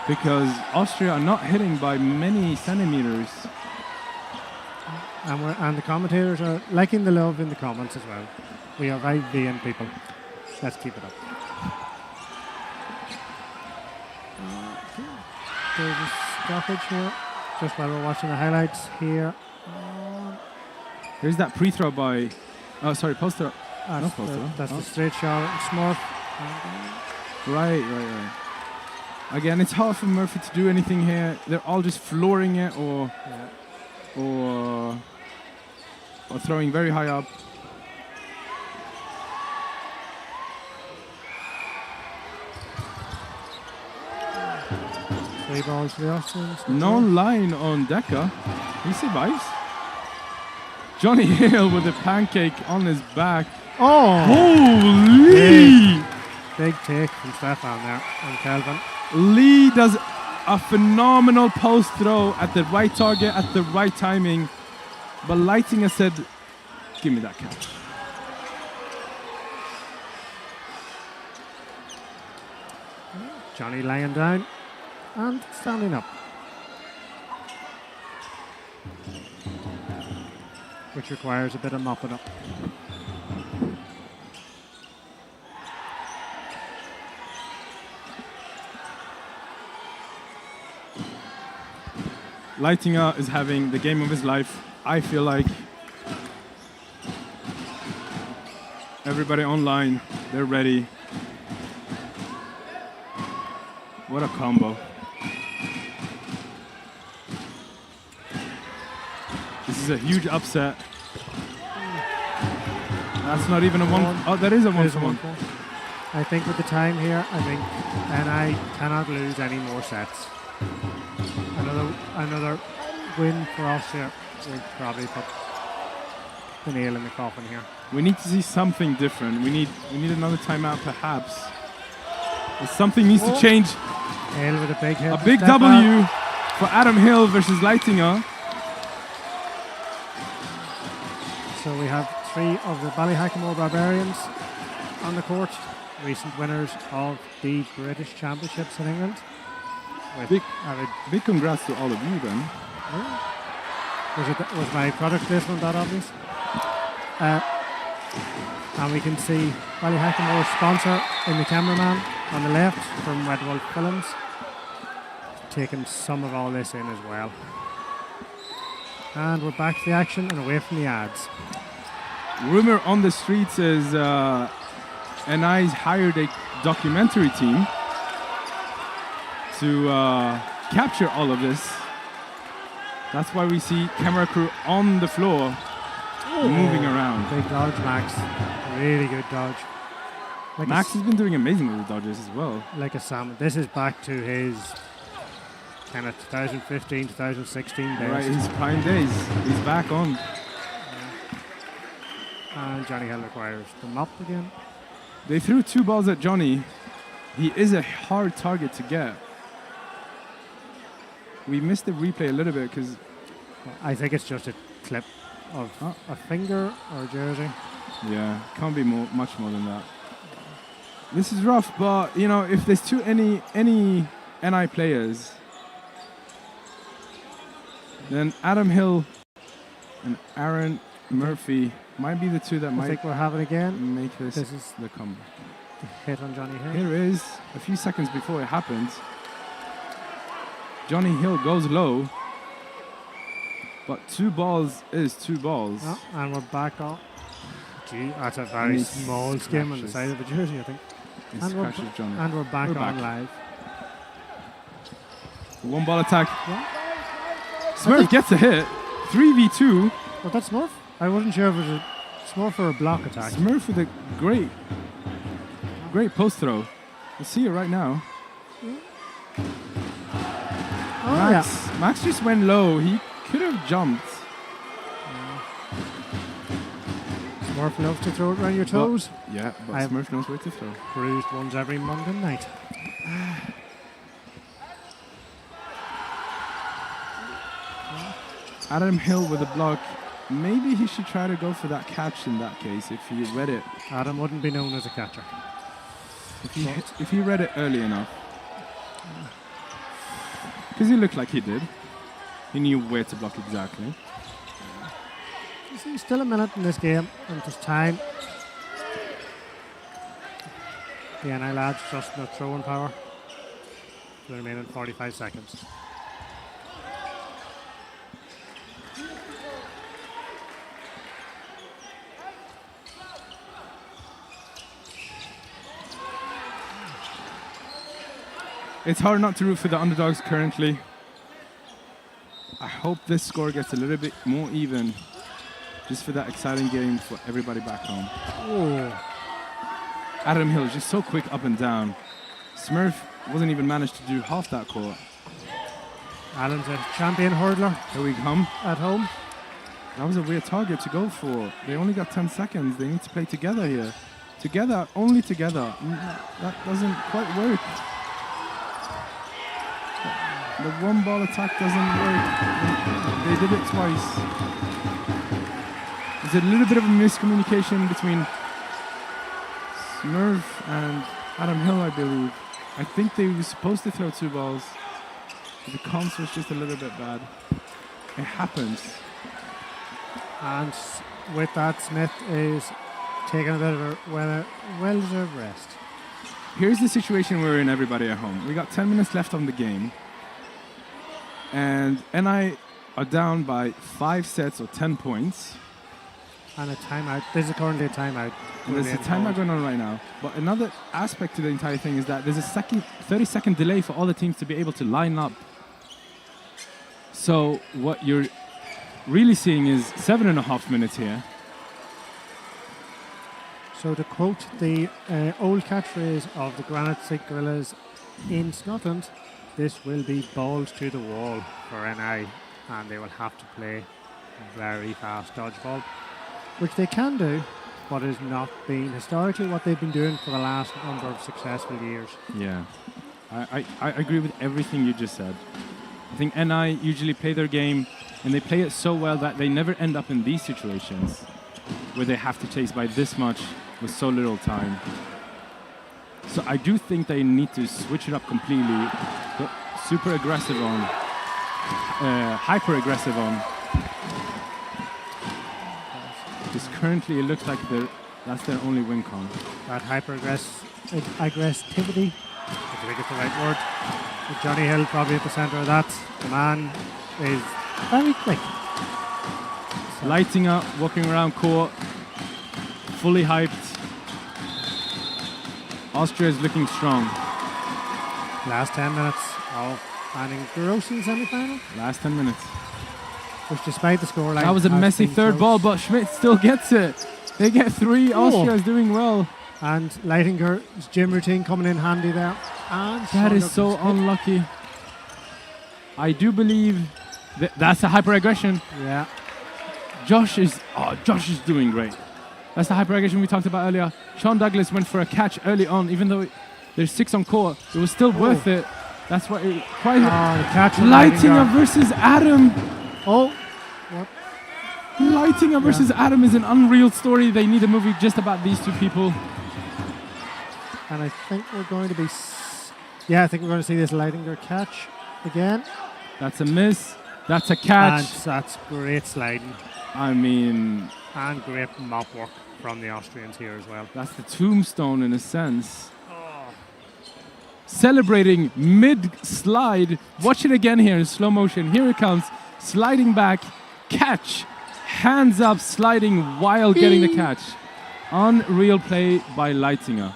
Because Austria are not hitting by many centimeters. And the commentators are liking the love in the comments as well. We are very VN people. Let's keep it up. There's a stoppage here, just while we're watching the highlights here. There's that pre-throw by, post throw. No post throw. That's the straight shot, Smurf. Right. Again, it's hard for Murphy to do anything here. They're all just flooring it or throwing very high up. Three balls for the Austrians. No line on Deca. He survives. Johnny Hill with a pancake on his back. Oh! Holy! Big take from Stefan there and Kelvin. Lee does a phenomenal post throw at the right target, at the right timing. But Leitinger said, give me that catch. Johnny laying down and standing up. Which requires a bit of mopping up. Leitinger is having the game of his life. I feel like everybody online, they're ready. What a combo. This is a huge upset. That's not even a one. Oh, that is a 1-1. I think with the time here, NI cannot lose any more sets. Another win for Austria will probably put the nail in the coffin here. We need to see something different. We need another timeout, perhaps. Something needs to change. Hill with a big hit. A big W for Adam Hill versus Leitinger. So we have 3 of the Ballyhackamore Barbarians on the court, recent winners of the British Championships in England. Big congrats to all of you then. Was my product placement that obvious? And we can see Ballyhackamore's sponsor in the cameraman on the left from Red Wolf Films, taking some of all this in as well. And we're back to the action and away from the ads. Rumor on the streets is NI's hired a documentary team to capture all of this. That's why we see camera crew on the floor moving around. Big dodge, Max. Really good dodge. Like Max has been doing amazing with the dodges as well. Like a salmon. This is back to his kind of 2015, 2016 days. Right, his prime days. He's back on. And Johnny Hill requires the mop again. They threw 2 balls at Johnny. He is a hard target to get. We missed the replay a little bit because... I think it's just a clip of a finger or a jersey. Yeah, can't be much more than that. This is rough, but, you know, if there's any NI players, then Adam Hill and Aaron Murphy might be the two that I think we're having again. make this is the comeback. The hit on Johnny Hill. Here is a few seconds before it happens. Johnny Hill goes low, but 2 balls is 2 balls. Oh, and we're back on. Gee, that's a very small skim on the side of the jersey, I think. Johnny. And we're back on live. 1 ball attack. Yeah. Smurf gets a hit. 3v2. Oh, that's Smurf? I wasn't sure if it was a Smurf or a block attack. Smurf with a great post throw. We'll see it right now. Oh, Max just went low. He could have jumped. Smurf loves to throw it around your toes. But Smurf knows where to throw. Bruised ones every Monday night. Adam Hill with a block. Maybe he should try to go for that catch in that case if he read it. Adam wouldn't be known as a catcher. If he read it early enough. Because he looked like he did. He knew where to block exactly. You see, still a minute in this game, and there's time. The NI lads just not throwing power. The remaining 45 seconds. It's hard not to root for the underdogs currently. I hope this score gets a little bit more even, just for that exciting game for everybody back home. Oh. Adam Hill is just so quick up and down. Smurf wasn't even managed to do half that court. Alan's a champion hurdler. Here we come. At home. That was a weird target to go for. They only got 10 seconds. They need to play together here. Together, only together. That doesn't quite work. The 1 ball attack doesn't work. They did it twice. There's a little bit of a miscommunication between Smurf and Adam Hill, I believe. I think they were supposed to throw 2 balls. The comms was just a little bit bad. It happens. And with that, Smith is taking a bit of a well-deserved rest. Here's the situation we're in, everybody at home. We got 10 minutes left on the game. And NI are down by 5 sets or 10 points. And a timeout. This is currently a timeout. And there's a timeout going on right now. But another aspect to the entire thing is that there's a 30-second delay for all the teams to be able to line up. So what you're really seeing is 7.5 minutes here. So to quote the old catchphrase of the Granite State Gorillas in Scotland, this will be balls to the wall for NI, and they will have to play very fast dodgeball, which they can do, but has not been historically what they've been doing for the last number of successful years. Yeah, I agree with everything you just said. I think NI usually play their game, and they play it so well that they never end up in these situations where they have to chase by this much with so little time. So I do think they need to switch it up completely, but super aggressive on, hyper aggressive on. Because currently it looks like that's their only win con. That hyper aggressivity, I think it's the right word. With Johnny Hill probably at the centre of that. The man is very quick. So lighting up, walking around court, fully hyped. Austria is looking strong. Last 10 minutes of an engrossing semi-final. Last 10 minutes. Which despite the scoreline... That was a messy third ball, but Schmidt still gets it. They get 3. Austria is doing well. And Leitinger's gym routine coming in handy there. And that is so unlucky. I do believe that's a hyper aggression. Yeah. Josh is doing great. That's the hyper aggression we talked about earlier. Sean Douglas went for a catch early on, even though there's 6 on court. It was still worth it. That's what it quite. The catch from Lightinger versus Adam. Oh, what? Lightinger versus Adam is an unreal story. They need a movie just about these two people. And I think we're going to be. I think we're going to see this Lightinger catch again. That's a miss. That's a catch. And that's great sliding. I mean. And great mop work from the Austrians here as well. That's the tombstone in a sense. Celebrating mid-slide. Watch it again here in slow motion. Here it comes. Sliding back. Catch. Hands up, sliding while getting the catch. Unreal play by Lightinger.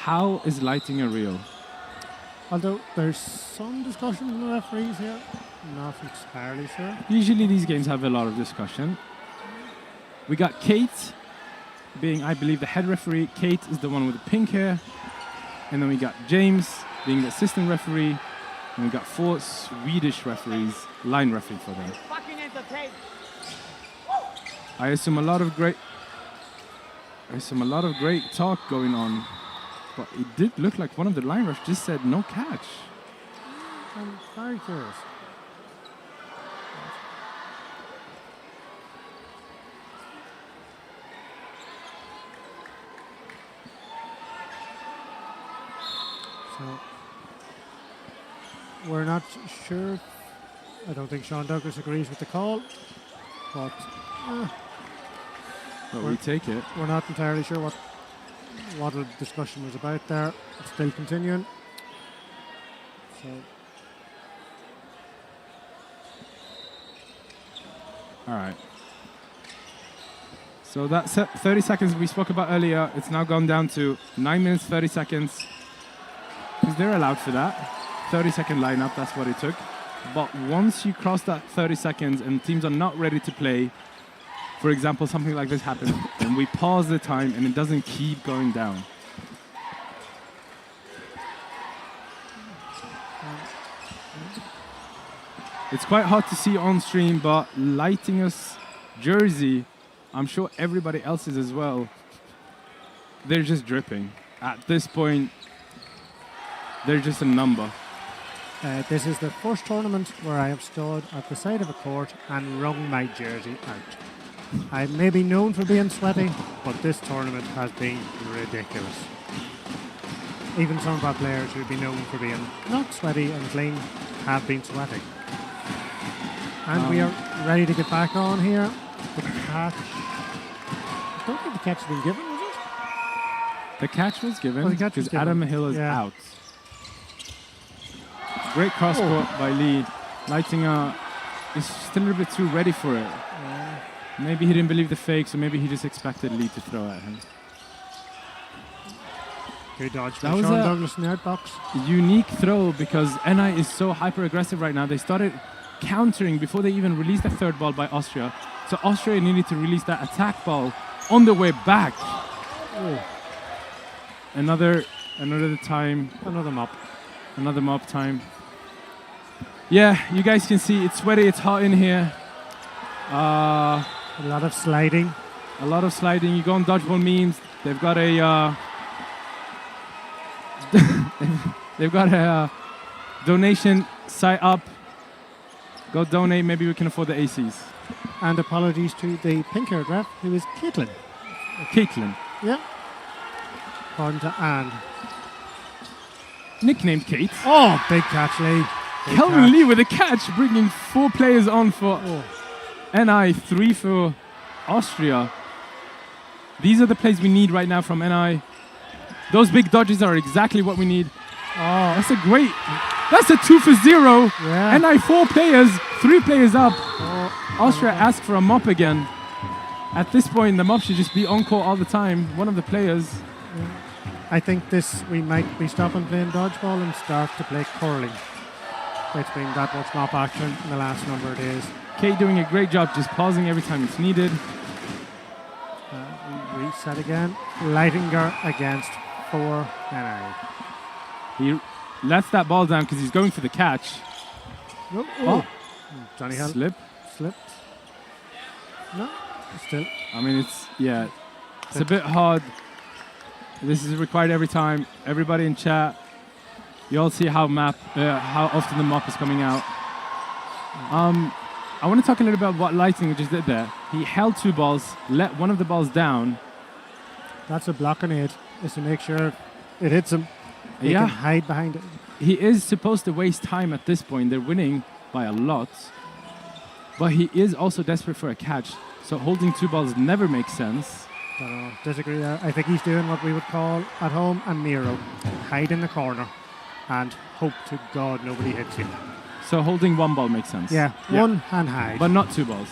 How is Lightinger real? Although there's some discussion from the referees here. Not entirely sure. Usually these games have a lot of discussion. We got Kate being, I believe, the head referee. Kate is the one with the pink hair. And then we got James being the assistant referee. And we got 4 Swedish referees, line referee for them. I assume a lot of great talk going on. But it did look like one of the line refs just said no catch. I'm very curious. So we're not sure. I don't think Sean Douglas agrees with the call, but we take it. We're not entirely sure what the discussion was about there. It's still continuing. So. All right. So that 30 seconds we spoke about earlier, it's now gone down to 9 minutes, 30 seconds. Because they're allowed for that. 30-second lineup, that's what it took. But once you cross that 30 seconds and teams are not ready to play, for example, something like this happens, and we pause the time and it doesn't keep going down. It's quite hard to see on stream, but Lightinger's jersey, I'm sure everybody else's as well, they're just dripping. At this point, they're just a number. This is the first tournament where I have stood at the side of a court and wrung my jersey out. I may be known for being sweaty, but this tournament has been ridiculous. Even some of our players who would be known for being not sweaty and clean have been sweating. And we are ready to get back on here. The catch. I don't think the catch has been given, was it? The catch was given because Adam Hill is out. Great cross court by Lee. Lightinger is just a little bit too ready for it. Yeah. Maybe he didn't believe the fake, so maybe he just expected Lee to throw at him. Good dodge from Sean Douglas in the outbox. Unique throw because NI is so hyper aggressive right now. They started countering before they even released the third ball by Austria. So Austria needed to release that attack ball on the way back. Oh. Another time. Another mop. Another mop time. Yeah, you guys can see it's sweaty, it's hot in here. A lot of sliding. A lot of sliding. You go on Dodgeball memes. They've got a they've got a donation site up. Go donate. Maybe we can afford the ACs. And apologies to the pink-haired ref, who is Caitlin. Caitlin. Yeah. According to Anne. Nicknamed Kate. Oh, big catch, Lee. Kelvin Lee with a catch, bringing 4 players on for NI, 3 for Austria. These are the plays we need right now from NI. Those big dodges are exactly what we need. Oh, that's a 2 for 0. Yeah. NI 4 players, 3 players up. Austria asked for a mop again. At this point, the mop should just be on court all the time. One of the players. Yeah. I think we might be stopping playing dodgeball and start to play curling. It's been that much mop action in the last number of days. Kate doing a great job just pausing every time it's needed. Reset again. Lightinger against 4 NI. He lets that ball down because he's going for the catch. Johnny Hill. Slipped. No, still. I mean, it's a bit hard. This is required every time. Everybody in chat, you all see how often the mop is coming out. I want to talk a little bit about what Lighting just did there. He held 2 balls, let one of the balls down. That's a blocking aid, is to make sure it hits him. He can hide behind it. He is supposed to waste time at this point. They're winning by a lot. But he is also desperate for a catch. So holding 2 balls never makes sense. Don't know, disagree there. I think he's doing what we would call at home a Nero. Hide in the corner and hope to God nobody hits you. So holding 1 ball makes sense. Yeah, 1 and hide. But not 2 balls.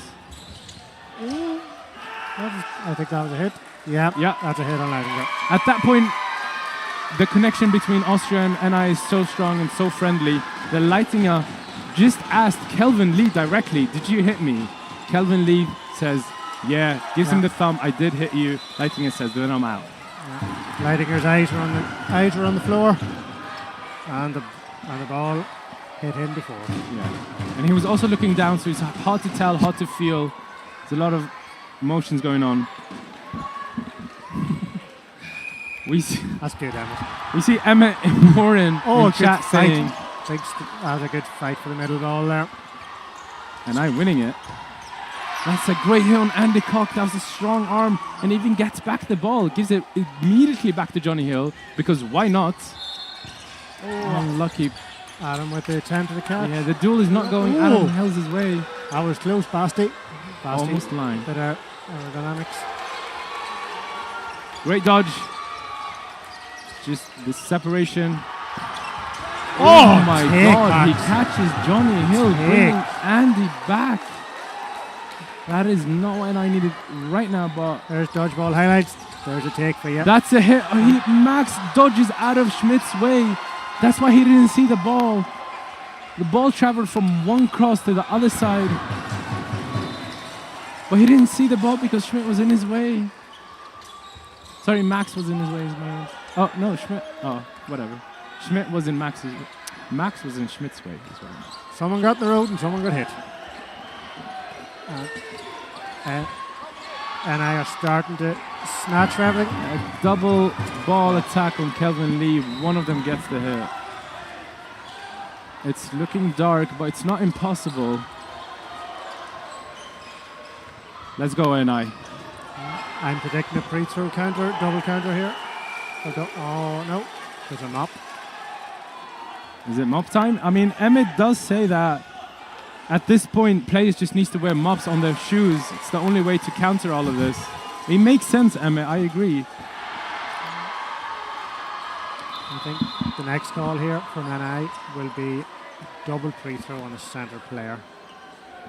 I think that was a hit. Yeah, that's a hit on Lighting. At that point, the connection between Austria and NI is so strong and so friendly that Leitinger just asked Kelvin Lee directly, did you hit me? Kelvin Lee says, yeah, gives him the thumb, I did hit you. Leitinger says, then I'm out. Yeah. Leitinger's eyes were on the floor, and the ball hit him before. Yeah, and he was also looking down, so it's hard to tell, hard to feel. There's a lot of emotions going on. That's good, Emmett. We see Emmett Morin in chat saying, that was a good fight for the middle ball there. And I winning it. That's a great hit on Andy Koch. That was a strong arm, and even gets back the ball. Gives it immediately back to Johnny Hill, because why not? Unlucky. Adam with the attempt at the catch. Yeah, the duel is not going Adam Hill's way. That was close, Basti. Almost line. But aerodynamics. Great dodge. Just the separation. Oh my God, he catches Johnny Hill, bringing Andy back. That is not what I needed right now, but... There's dodgeball highlights. There's a take for you. That's a hit. Max dodges out of Schmidt's way. That's why he didn't see the ball. The ball traveled from one cross to the other side. But he didn't see the ball because Schmidt was in his way. Sorry, Max was in his way. Oh, no, Schmidt. Oh, whatever. Schmidt was in Max's way. Max was in Schmidt's way as well. Someone got the road and someone got hit. And I are starting to snatch everything. A double ball attack on Kelvin Lee. One of them gets the hit. It's looking dark, but it's not impossible. Let's go, NI. I'm predicting a free throw counter, double counter here. Oh, no. There's a mop. Is it mop time? I mean, Emmett does say that at this point, players just need to wear mops on their shoes. It's the only way to counter all of this. It makes sense, Emmett. I agree. I think the next call here from NI will be double free throw on a center player.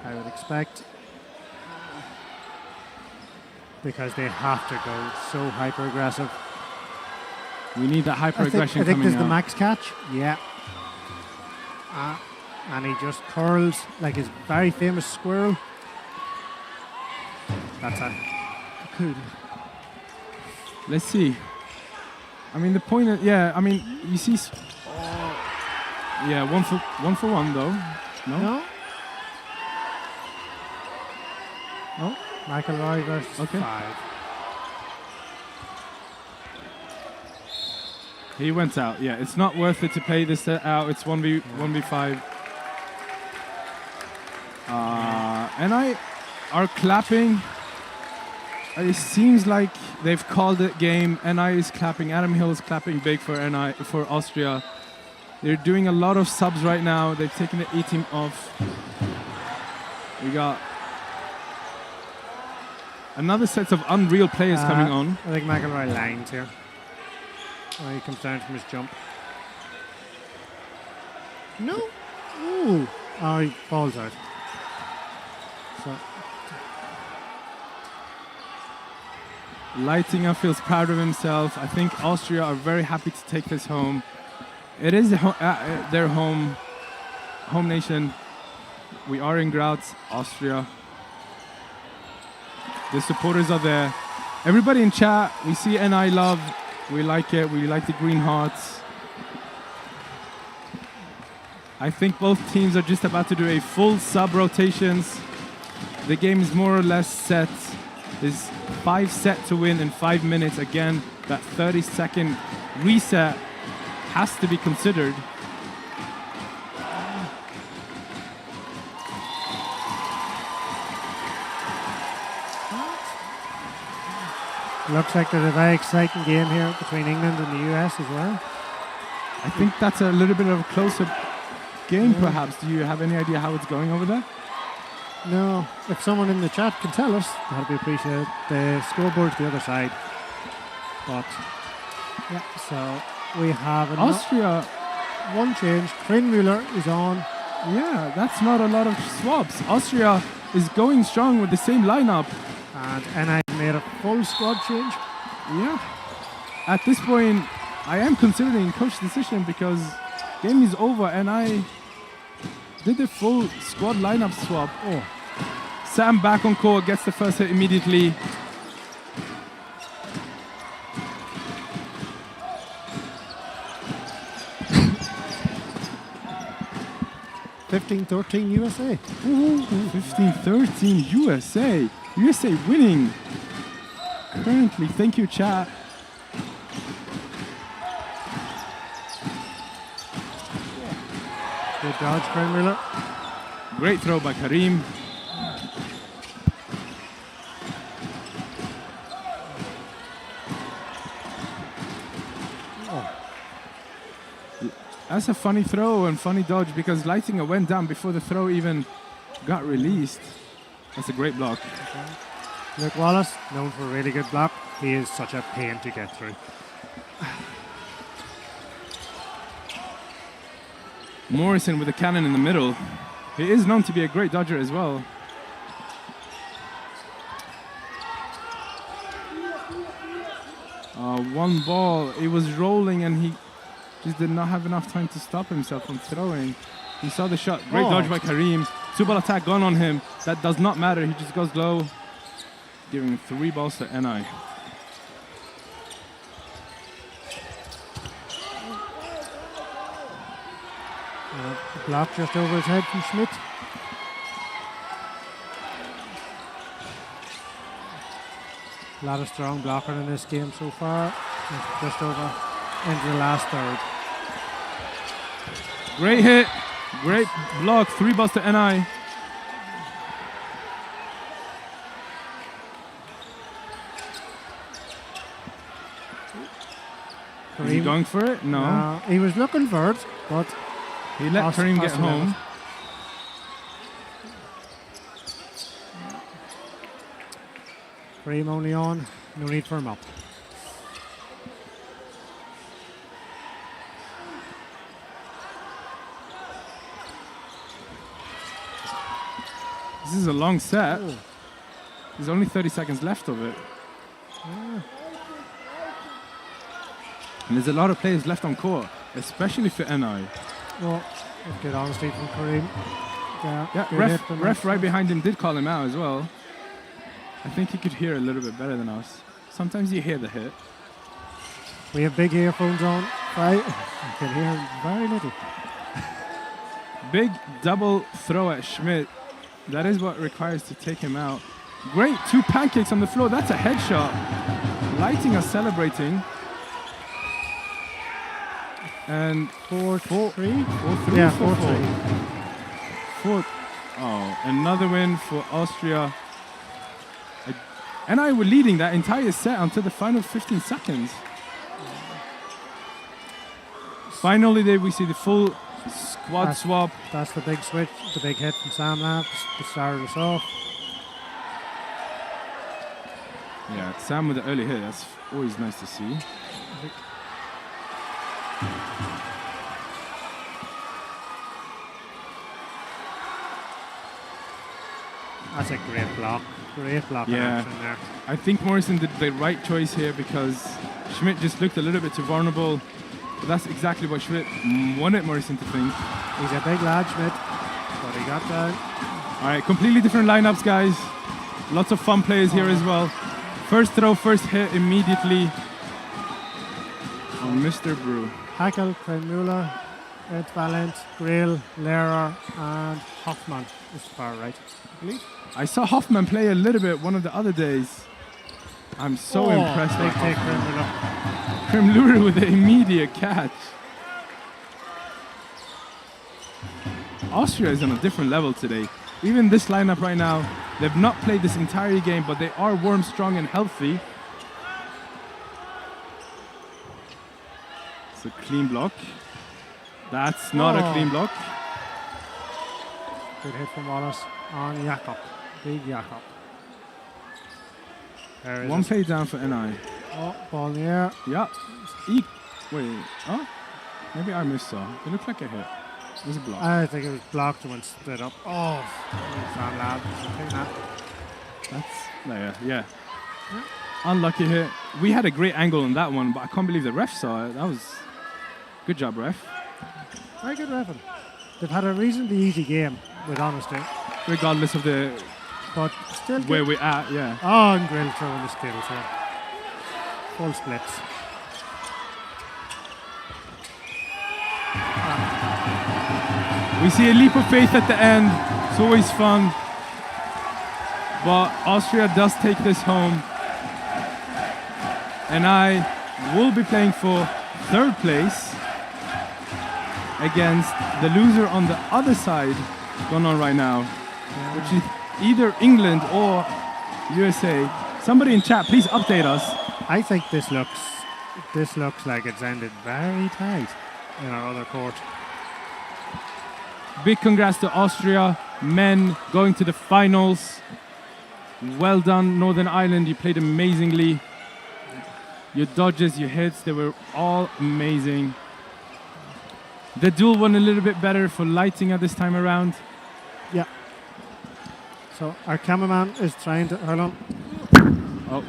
I would expect. Because they have to go so hyper-aggressive. We need that hyper-aggression coming out. I think there's the max catch. Yeah. And he just curls like his very famous squirrel. That's a cool. Let's see. I mean, the point is, yeah, I mean, you see, yeah, one for one though. No? No. McElroy versus 5. He went out. Yeah, it's not worth it to pay this set out. It's 1v5. And I are clapping. It seems like they've called it game. NI is clapping. Adam Hill is clapping big for Austria. They're doing a lot of subs right now. They've taken the E-team off. We got another set of unreal players coming on. I think McElroy lines here. Oh, he comes down from his jump. No. Ooh. Oh, he falls out. So. Leitinger feels proud of himself. I think Austria are very happy to take this home. It is their home nation. We are in Graz, Austria. The supporters are there. Everybody in chat, we see NI love. We like it. We like the green hearts. I think both teams are just about to do a full sub rotations. The game is more or less set. There's 5 set to win in 5 minutes. Again, that 30-second reset has to be considered. Looks like there's a very exciting game here between England and the US as well. I think that's a little bit of a closer game, perhaps. Do you have any idea how it's going over there? No, if someone in the chat can tell us, that'd be appreciated. The scoreboard's the other side. But, yeah, so we have Austria. One change. Müller is on. Yeah, that's not a lot of swaps. Austria is going strong with the same lineup. And I made a full squad change. Yeah. At this point, I am considering coach decision because game is over and I did the full squad lineup swap. Oh. Sam back on court, gets the first hit immediately. (15-13) USA. 15-13 USA. USA winning. Currently, thank you, chat. Good dodge, Müller. Great throw by Karim. That's a funny throw and funny dodge because Leitinger went down before the throw even got released. That's a great block. Okay. Luke Wallace, known for a really good block. He is such a pain to get through. Morrison with a cannon in the middle. He is known to be a great dodger as well. One ball, it was rolling and he just did not have enough time to stop himself from throwing. He saw the shot, great dodge by Karim. 2-ball attack gone on him. That does not matter, he just goes low. Giving 3 balls to NI. Block just over his head from Schmidt. A lot of strong blocking in this game so far. Just over into the last third. Great hit, great block, 3 balls to NI. Is he going for it? No. He was looking for it, but he let Karim get home. Karim only on, no need for him up. This is a long set. Oh. There's only 30 seconds left of it. Yeah. And there's a lot of players left on court, especially for NI. Well, good honesty from Karim. Yeah, ref right behind him did call him out as well. I think he could hear a little bit better than us. Sometimes you hear the hit. We have big earphones on, right? You can hear very little. Big double throw at Schmidt. That is what requires to take him out. Great, 2 pancakes on the floor. That's a headshot. Leitinger celebrating. And 4-3? 4-3? Yeah, 4-3. Oh, another win for Austria. And I were leading that entire set until the final 15 seconds. Finally, there we see the full squad swap. That's the big switch, the big hit from Sam Labs to start us off. Yeah, Sam with the early hit, that's always nice to see. That's a great block. Great block action there. I think Morrison did the right choice here because Schmidt just looked a little bit too vulnerable. But that's exactly what Schmidt wanted Morrison to think. He's a big lad, Schmidt, but he got down. All right, completely different lineups, guys. Lots of fun players here as well. First throw, first hit immediately on Mr. Brew. Hakel, Müller, It's Valent, Grill, Lehrer, and Hoffman is far right, I believe. I saw Hoffman play a little bit one of the other days. I'm so impressed Big by take, Hoffman. Kremlura with the immediate catch. Austria is on a different level today. Even this lineup right now, they've not played this entire game, but they are warm, strong, and healthy. It's a clean block. That's not a clean block. Good hit from Wallace on Jakob. Big Jakob. One play down for NI. Oh, ball in the air. Yeah. Wait. Oh? Maybe I missed that. It looked like a hit. It was a block. I think it was blocked and went straight up. Oh, That's, yeah. Unlucky hit. We had a great angle on that one, but I can't believe the ref saw it. That was good job, ref. Very good reffing. They've had a reasonably easy game, with honesty. Regardless of the but still where we're at, yeah. Oh, and Grill throwing the skills here. Full splits. We see a leap of faith at the end. It's always fun. But Austria does take this home. And I will be playing for third place against the loser on the other side going on right now, which is either England or USA. Somebody in chat, please update us. I think this looks like it's ended very tight in our other court. Big congrats to Austria, men going to the finals. Well done, Northern Ireland, you played amazingly. Your dodges, your hits, they were all amazing. The duel went a little bit better for lighting at this time around. Yeah. So our cameraman is trying to, hold on. Oh.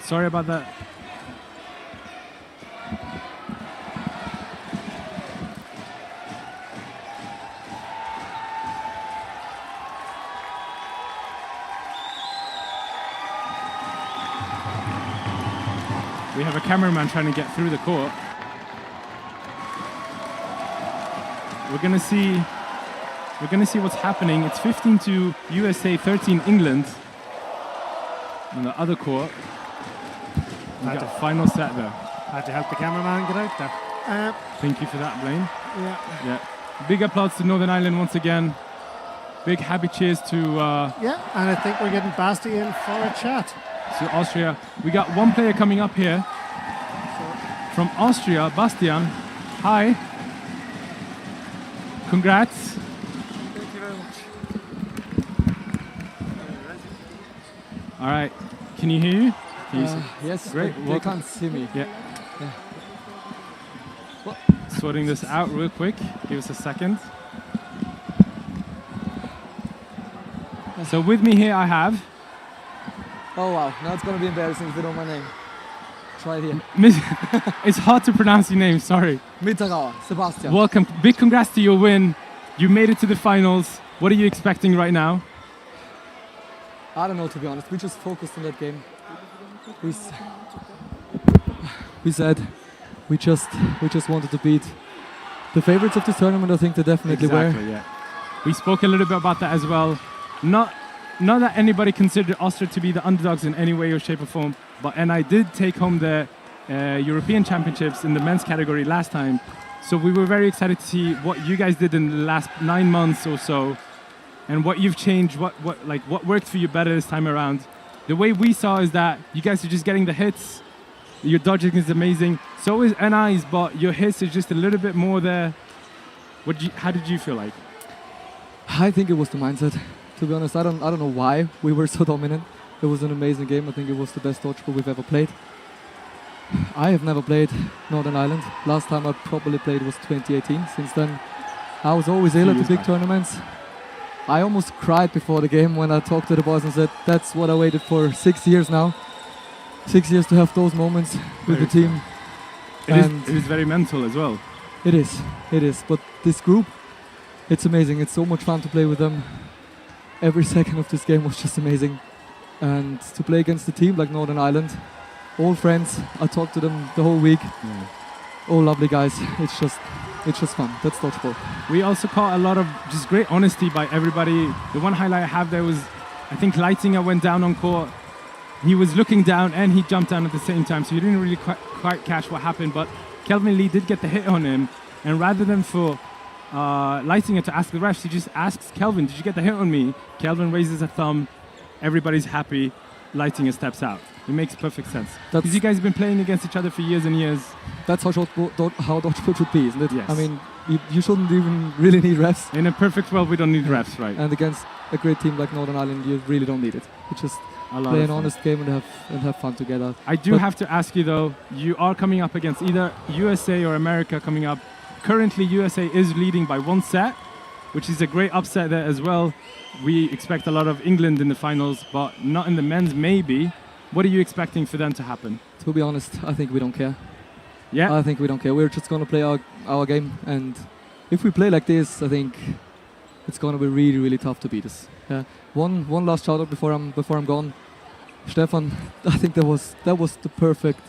Sorry about that. We have a cameraman trying to get through the court. We're gonna see what's happening. It's 15 to USA, 13 England on the other court. We got a final set there. Had to help the cameraman get out there. Thank you for that, Blaine. Yeah. Big applause to Northern Ireland once again. Big happy cheers to yeah, and I think we're getting Basti in for a chat. To Austria. We got one player coming up here from Austria, Bastian. Hi. Congrats. Thank you very much. All right. Can you hear you? Can you see? Yes, great. They can't see me. Yeah. Sorting this out real quick. Give us a second. So with me here I have... Oh wow, now it's going to be embarrassing if they don't know my name. Try it here. It's hard to pronounce your name, sorry. Mitterauer, Sebastian. Welcome. Big congrats to your win. You made it to the finals. What are you expecting right now? I don't know, to be honest. We just focused on that game. We said we just wanted to beat the favorites of this tournament. I think they definitely were. Yeah. We spoke a little bit about that as well. Not that anybody considered Austria to be the underdogs in any way or shape or form, and I did take home the European Championships in the men's category last time. So we were very excited to see what you guys did in the last 9 months or so, and what you've changed, what worked for you better this time around. The way we saw is that you guys are just getting the hits. Your dodging is amazing. So is NI's, but your hits is just a little bit more there. How did you feel like? I think it was the mindset. To be honest, I don't know why we were so dominant. It was an amazing game. I think it was the best dodgeball we've ever played. I have never played Northern Ireland. Last time I probably played was 2018. Since then, I was always ill at the big tournaments. I almost cried before the game when I talked to the boys and said, that's what I waited for 6 years now. 6 years to have those moments with the team. It is very mental as well. It is. But this group, it's amazing. It's so much fun to play with them. Every second of this game was just amazing. And to play against a team like Northern Ireland, all friends, I talked to them the whole week. all lovely guys. It's just fun. That's dodgeball. We also caught a lot of just great honesty by everybody. The one highlight I have there was, I think Leitinger went down on court. He was looking down and he jumped down at the same time, so you didn't really quite catch what happened, but Kelvin Lee did get the hit on him, and rather than for Leitinger to ask the refs, he just asks Kelvin, did you get the hit on me? Kelvin raises a thumb, everybody's happy, Leitinger steps out. It makes perfect sense. Because you guys have been playing against each other for years and years. That's how dodgeball should be, isn't it? Yes. I mean, you shouldn't even really need refs. In a perfect world, we don't need refs, right? And against a great team like Northern Ireland, you really don't need it. You just play an honest game and have fun together. I do have to ask you though, you are coming up against either USA or America coming up. Currently, USA is leading by 1 set, which is a great upset there as well. We expect a lot of England in the finals, but not in the men's, maybe. What are you expecting for them to happen? To be honest, I think we don't care. Yeah? I think we don't care. We're just going to play our game, and if we play like this, I think it's going to be really, really tough to beat us. Yeah. One last shout out before I'm gone. Stefan, I think that was the perfect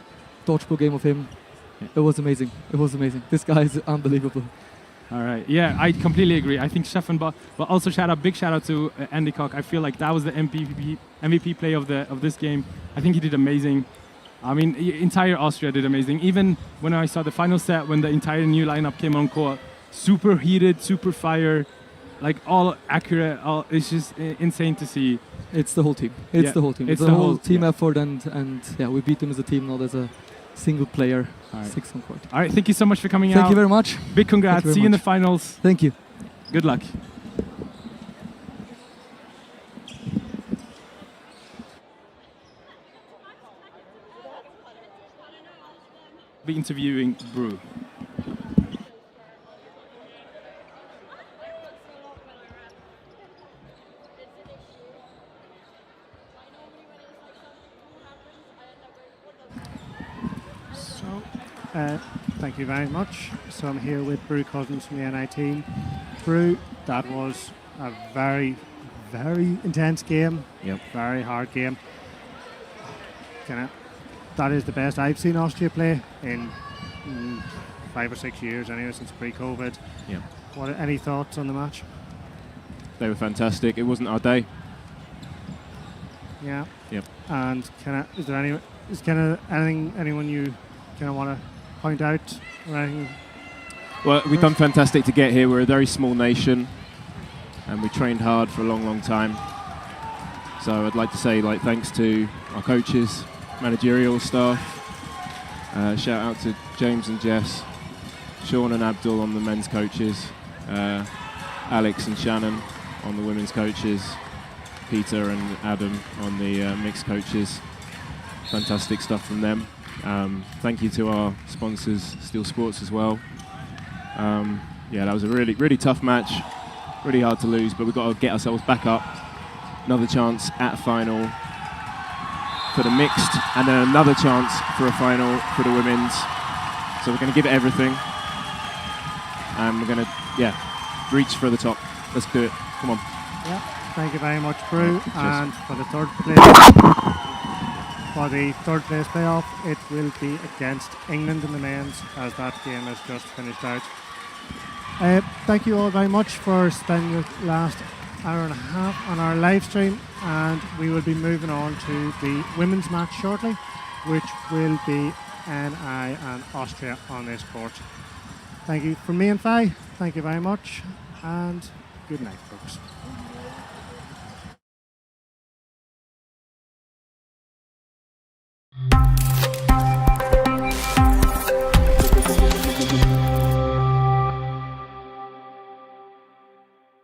dodgeball game of him. Yeah. It was amazing. It was amazing. This guy is unbelievable. All right. Yeah, I completely agree. I think Stefan, but also big shout out to Andy Koch. I feel like that was the MVP play of this game. I think he did amazing. I mean, entire Austria did amazing. Even when I saw the final set, when the entire new lineup came on court, super heated, super fire, like all accurate. It's just insane to see. It's the whole team. It's the whole team. It's the whole team effort, and yeah, we beat them as a team, not as a single player. All right. 6 on court. All right, thank you so much for coming out. Thank you very much. Big congrats. See you in the finals. Thank you. Good luck. Be interviewing Brew. Thank you very much. So I'm here with Brew Cousins from the NI team. Brew, that was a very, very intense game. Yep. Very hard game. That is the best I've seen Austria play in 5 or 6 years anyway, since pre-COVID. Yep. Any thoughts on the match? They were fantastic. It wasn't our day. Yeah. Yep. And is there anyone you want to point out or anything? Well, we've done fantastic to get here. We're a very small nation, and we trained hard for a long, long time. So I'd like to say, thanks to our coaches, managerial staff. Shout out to James and Jess, Sean and Abdul on the men's coaches, Alex and Shannon on the women's coaches, Peter and Adam on the mixed coaches. Fantastic stuff from them. Thank you to our sponsors, Steel Sports as well. Yeah, that was a really, really tough match. Really hard to lose, but we've got to get ourselves back up. Another chance at a final for the mixed, and then another chance for a final for the women's. So we're going to give it everything, and we're going to, reach for the top. Let's do it. Come on. Yeah. Thank you very much, Brew. And for the third place playoff, it will be against England in the men's, as that game has just finished out. Thank you all very much for spending the last hour and a half on our live stream, and we will be moving on to the women's match shortly, which will be NI and Austria on this court. Thank you from me and Fi. Thank you very much, and good night, folks.